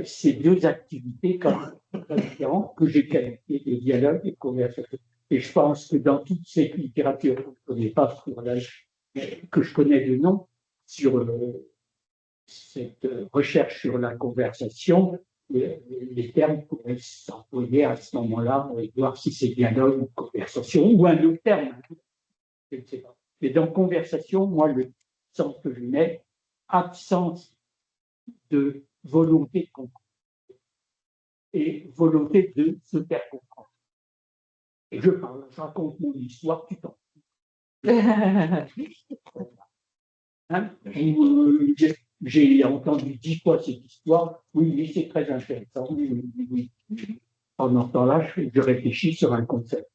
ces deux activités comme différentes que j'ai qualifiées de dialogue et de conversation. Et je pense que dans toute cette littérature que je ne connais pas sur l'âge, que je connais de nom, sur cette recherche sur la conversation, les termes pourraient s'employer à ce moment-là et voir si c'est dialogue ou conversation ou un autre terme. Je ne sais pas. Mais dans conversation, moi, le sens que je mets, absence de volonté de comprendre et volonté de se faire comprendre. Et je parle, je raconte mon histoire, tu t'en hein? J'ai entendu 10 fois cette histoire, oui, c'est très intéressant, oui. Pendant ce temps-là, je réfléchis sur un concept.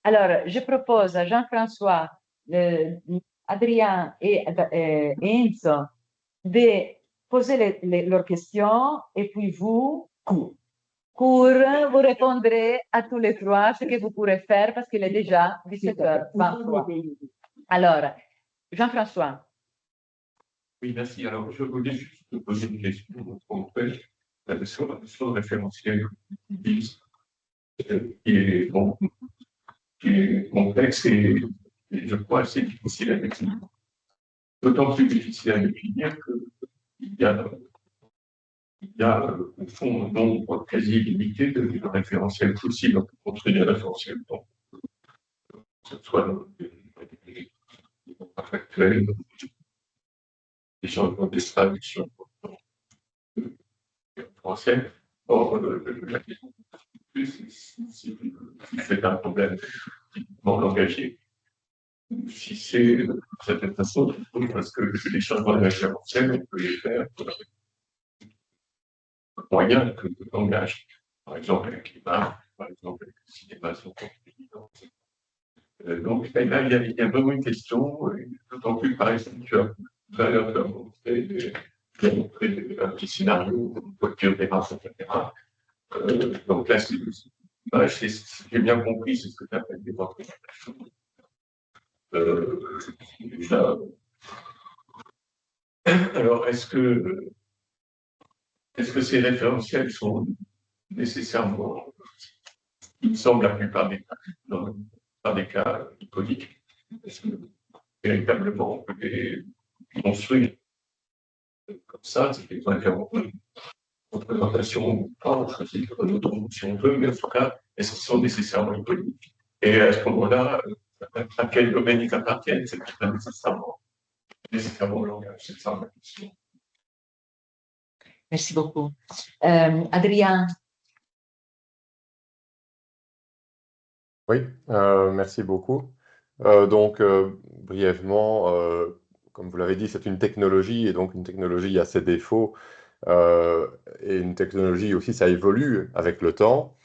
Alors, je propose à Jean-François, Adrien et Enzo de poser leurs questions et puis vous, vous répondrez à tous les trois ce que vous pourrez faire parce qu'il est déjà 17h23. Alors, Jean-François. Oui, merci. Alors, je voulais juste te poser une question concrète sur la notion de référentiel qui est, bon, qui est complexe et je crois assez difficile à définir. D'autant plus difficile à définir qu'il y a, au fond, un nombre quasi limité de référentiels possibles pour construire des référentiels. Donc, que ce soit des factuels, des changements de traduction français. Or, la question si c'est un problème non engagé, si c'est de certaine façon, parce que les changements de référentiel, on peut les faire moyen que le langage. Par exemple, avec l'image, par exemple, avec le cinéma, sont évidents. Donc, là, il y a vraiment une question, d'autant plus, par exemple, tu as montré un petit scénario, une voiture démarre, etc. Donc là, j'ai bien compris, c'est ce que tu appelles des représentations. Alors, est-ce que ces référentiels sont nécessairement, il me semble, la plupart des cas, dans la plupart des cas iconiques, est-ce que véritablement on peut les construire comme ça, c'est des représentations ou pas, on choisit notre nom si on veut, mais en tout cas, est-ce qu'ils sont nécessairement iconiques? Et à ce moment-là, à quel domaine ils appartiennent, c'est pas nécessairement le langage, c'est ça ma question. Merci beaucoup. Adrien. Oui, merci beaucoup. Brièvement, comme vous l'avez dit, c'est une technologie et donc une technologie a ses défauts et une technologie aussi, ça évolue avec le temps.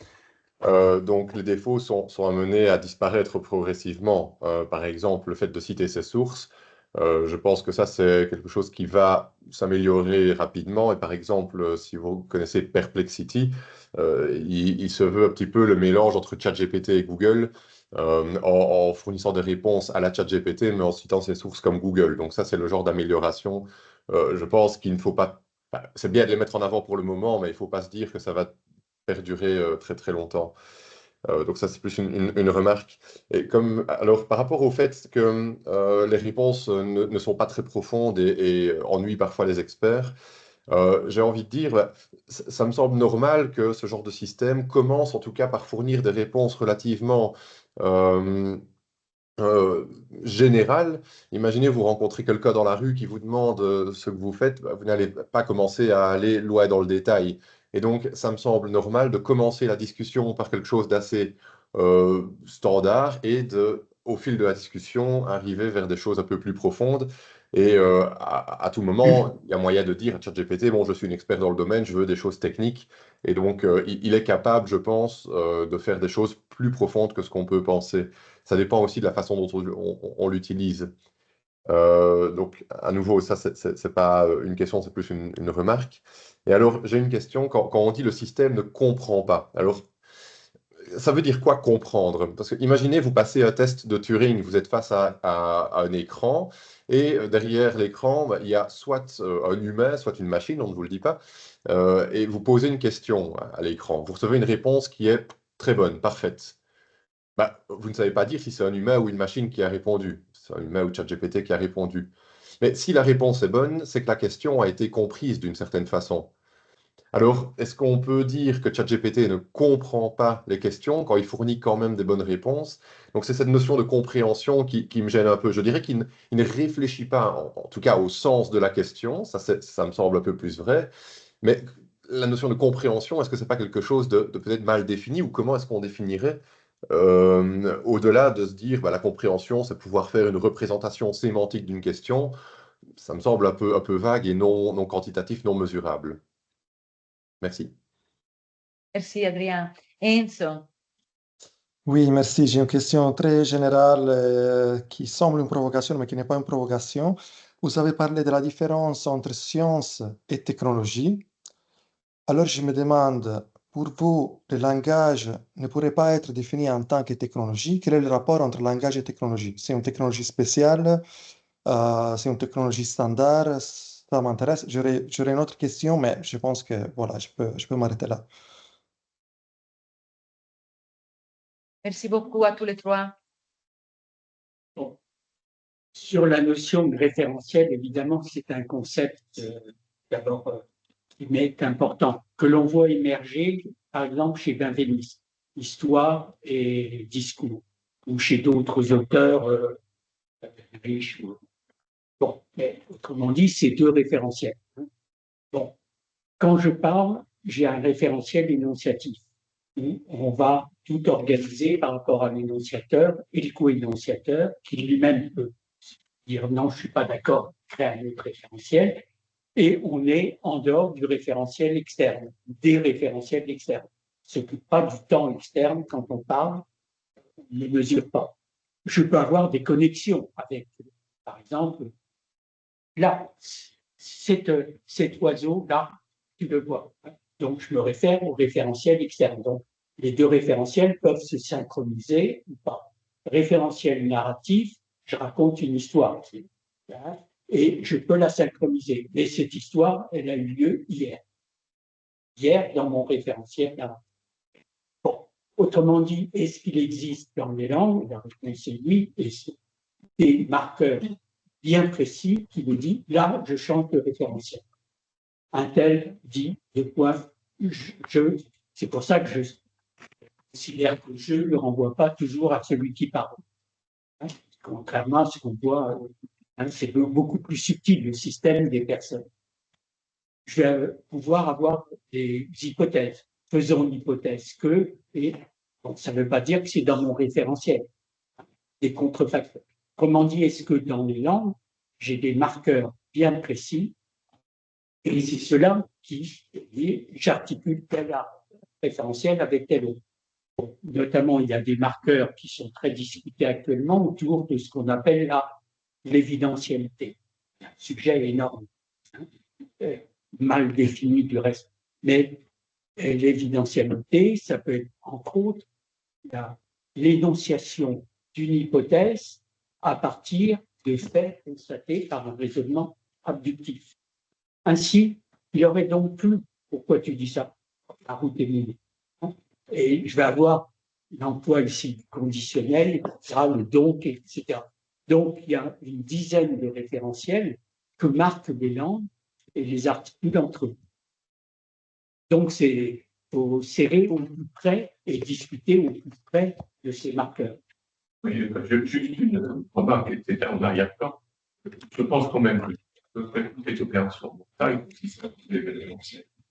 Donc les défauts sont amenés à disparaître progressivement. Par exemple, le fait de citer ses sources, je pense que ça c'est quelque chose qui va s'améliorer rapidement. Et par exemple, si vous connaissez Perplexity, il se veut un petit peu le mélange entre ChatGPT et Google, en fournissant des réponses à la ChatGPT, mais en citant ses sources comme Google. Donc ça c'est le genre d'amélioration. Je pense qu'il ne faut pas... C'est bien de les mettre en avant pour le moment, mais il ne faut pas se dire que ça va perdurer très très longtemps. Donc ça, c'est plus une remarque. Et alors, par rapport au fait que les réponses ne sont pas très profondes et ennuient parfois les experts, j'ai envie de dire, ça me semble normal que ce genre de système commence en tout cas par fournir des réponses relativement générales. Imaginez, vous rencontrez quelqu'un dans la rue qui vous demande ce que vous faites, vous n'allez pas commencer à aller loin dans le détail. Et donc, ça me semble normal de commencer la discussion par quelque chose d'assez standard et au fil de la discussion, arriver vers des choses un peu plus profondes. Et à tout moment, il y a moyen de dire à ChatGPT, bon, je suis un expert dans le domaine, je veux des choses techniques. Et donc, il est capable, je pense, de faire des choses plus profondes que ce qu'on peut penser. Ça dépend aussi de la façon dont on l'utilise. Donc, à nouveau, ça, c'est pas une question, c'est plus une remarque. Et alors, j'ai une question. Quand on dit le système ne comprend pas, alors, ça veut dire quoi comprendre? Parce que imaginez, vous passez un test de Turing, vous êtes face à un écran, et derrière l'écran, bah, il y a soit un humain, soit une machine, on ne vous le dit pas, et vous posez une question à l'écran. Vous recevez une réponse qui est très bonne, parfaite. Bah, vous ne savez pas dire si c'est un humain ou une machine qui a répondu. C'est un humain ou ChatGPT qui a répondu. Mais si la réponse est bonne, c'est que la question a été comprise d'une certaine façon. Alors, est-ce qu'on peut dire que ChatGPT ne comprend pas les questions quand il fournit quand même des bonnes réponses? Donc, c'est cette notion de compréhension qui me gêne un peu. Je dirais qu'il ne réfléchit pas, en tout cas au sens de la question, ça me semble un peu plus vrai, mais la notion de compréhension, est-ce que c'est pas quelque chose de peut-être mal défini ou comment est-ce qu'on définirait au-delà de se dire bah, la compréhension, c'est pouvoir faire une représentation sémantique d'une question, ça me semble un peu vague et non quantitatif, non mesurable. Merci. Merci, Adrien. Enzo, Oui, merci. J'ai une question très générale qui semble une provocation, mais qui n'est pas une provocation. Vous avez parlé de la différence entre science et technologie. Alors, je me demande, pour vous, le langage ne pourrait pas être défini en tant que technologie. Quel est le rapport entre langage et technologie? C'est une technologie spéciale? C'est une technologie standard? Ça m'intéresse. J'aurais une autre question, mais je pense que voilà, je peux m'arrêter là. merci beaucoup à tous les trois. Bon. Sur la notion de référentiel, évidemment, c'est un concept d'abord qui m'est important, que l'on voit émerger, par exemple, chez Benveniste, Histoire et discours, ou chez d'autres auteurs riches. Bon, mais autrement dit, c'est deux référentiels. Bon, quand je parle, j'ai un référentiel énonciatif, où on va tout organiser par rapport à l'énonciateur et le co-énonciateur, qui lui-même peut dire non, je ne suis pas d'accord, créer un autre référentiel, et on est en dehors du référentiel externe, des référentiels externes. Ce qui n'est pas du temps externe quand on parle, on ne le mesure pas. Je peux avoir des connexions avec, par exemple, là, cet oiseau-là, tu le vois. Donc, je me réfère au référentiel externe. Donc, les deux référentiels peuvent se synchroniser ou pas. Référentiel narratif, je raconte une histoire. Et je peux la synchroniser. Mais cette histoire, elle a eu lieu hier. Hier, dans mon référentiel narratif. Bon, autrement dit, est-ce qu'il existe dans les langues? La réponse est oui, et c'est des marqueurs bien précis qui nous disent, là, je change de référentiel. Un tel dit de quoi c'est pour ça que je considère que je ne le renvoie pas toujours à celui qui parle. Contrairement à ce qu'on voit, c'est beaucoup plus subtil, le système des personnes. Je vais pouvoir avoir des hypothèses. Faisons une hypothèse que, et bon, ça ne veut pas dire que c'est dans mon référentiel, des contrefacteurs. Comment dit, est-ce que dans les langues, j'ai des marqueurs bien précis, et c'est cela qui dit, j'articule tel référentiel avec tel autre. Bon, notamment, il y a des marqueurs qui sont très discutés actuellement autour de ce qu'on appelle l'évidentialité. Un sujet énorme, mal défini du reste. Mais l'évidentialité, ça peut être, entre autres, l'énonciation d'une hypothèse à partir de faits constatés par un raisonnement abductif. Ainsi, il y aurait donc plus, pourquoi tu dis ça? La route est minée. Et je vais avoir l'emploi ici conditionnel, etc., le donc, etc. Donc, il y a une dizaine de référentiels que marquent les langues et les articule entre eux. Donc, c'est faut serrer au plus près et discuter au plus près de ces marqueurs. Oui, juste une remarque, etc. en arrière-plan. Je pense quand même que toutes les opérations de taille,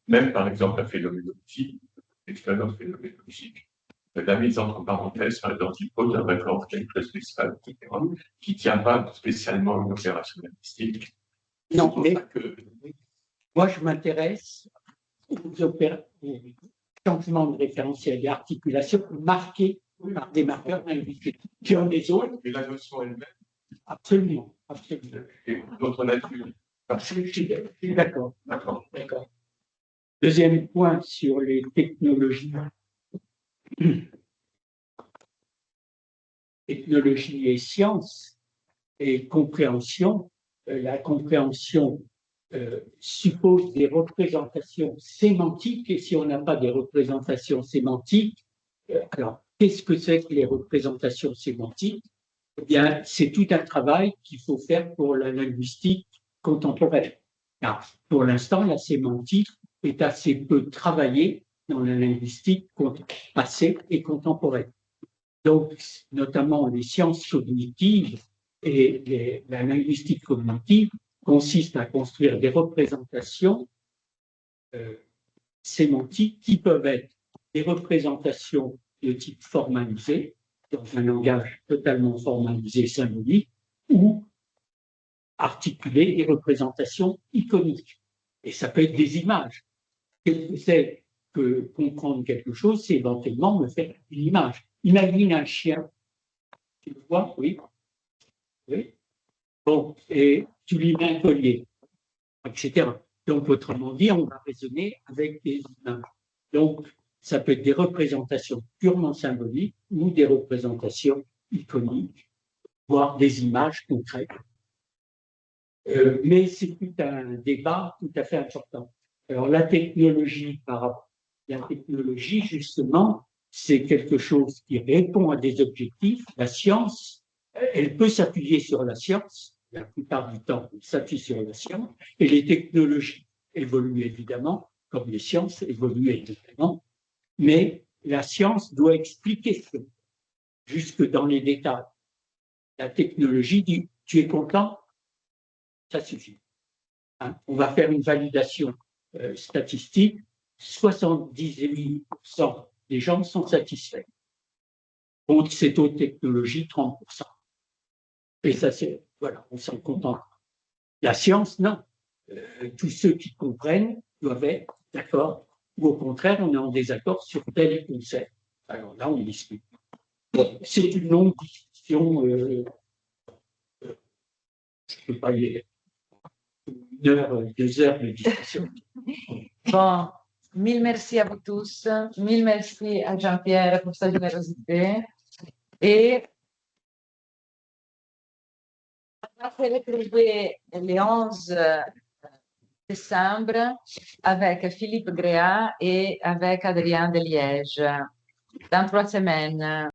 même par exemple la phénoménologie, l'expérience phénoménologique, la mise entre parenthèses par les antipodes d'un accord quelque spécial, etc., qui ne tient pas spécialement à une opération linguistique. Non, C'est mais pour ça que moi, je m'intéresse aux changements de référentiel et articulation marqués par des marqueurs linguistiques. Qui ont des autres? et la notion elle-même Absolument, absolument. est d'autre nature. Je suis d'accord, D'accord. d'accord. Deuxième point sur les technologies. Technologie et sciences et compréhension. La compréhension suppose des représentations sémantiques, et si on n'a pas des représentations sémantiques, alors qu'est-ce que c'est que les représentations sémantiques? Eh bien, c'est tout un travail qu'il faut faire pour la linguistique contemporaine. Car pour l'instant, la sémantique est assez peu travaillée dans la linguistique passée et contemporaine. Donc, notamment les sciences cognitives et la linguistique cognitive consiste à construire des représentations sémantiques qui peuvent être des représentations de type formalisé, dans un langage totalement formalisé, symbolique, ou articuler des représentations iconiques. Et ça peut être des images. Qu'est-ce que c'est que comprendre quelque chose? C'est éventuellement me faire une image. Imagine un chien. Tu le vois? Oui. Oui. Bon, et tu lui mets un collier, etc. Donc, autrement dit, on va raisonner avec des images. Donc, ça peut être des représentations purement symboliques ou des représentations iconiques, voire des images concrètes. Mais c'est tout un débat tout à fait important. Alors, la technologie, justement, c'est quelque chose qui répond à des objectifs. La science, elle peut s'appuyer sur la science. La plupart du temps, elle s'appuie sur la science. Et les technologies évoluent évidemment, comme les sciences évoluent évidemment. Mais la science doit expliquer ce que jusque dans les détails. La technologie dit, tu es content? Ça suffit. Hein? On va faire une validation statistique. 78% des gens sont satisfaits. Contre cette autre technologie, 30%. Et ça, c'est, voilà, on s'en contente. La science, non. Tous ceux qui comprennent doivent être d'accord. Ou au contraire, on est en désaccord sur tel concept. Alors là, on discute. Bon, c'est une longue discussion. Je ne peux pas y aller. 1 heure, 2 heures de discussion. Bon, mille merci à vous tous. Mille merci à Jean-Pierre pour sa générosité. Et on va se retrouver le 11 décembre avec Philippe Gréa et avec Adrien de Liège dans 3 semaines.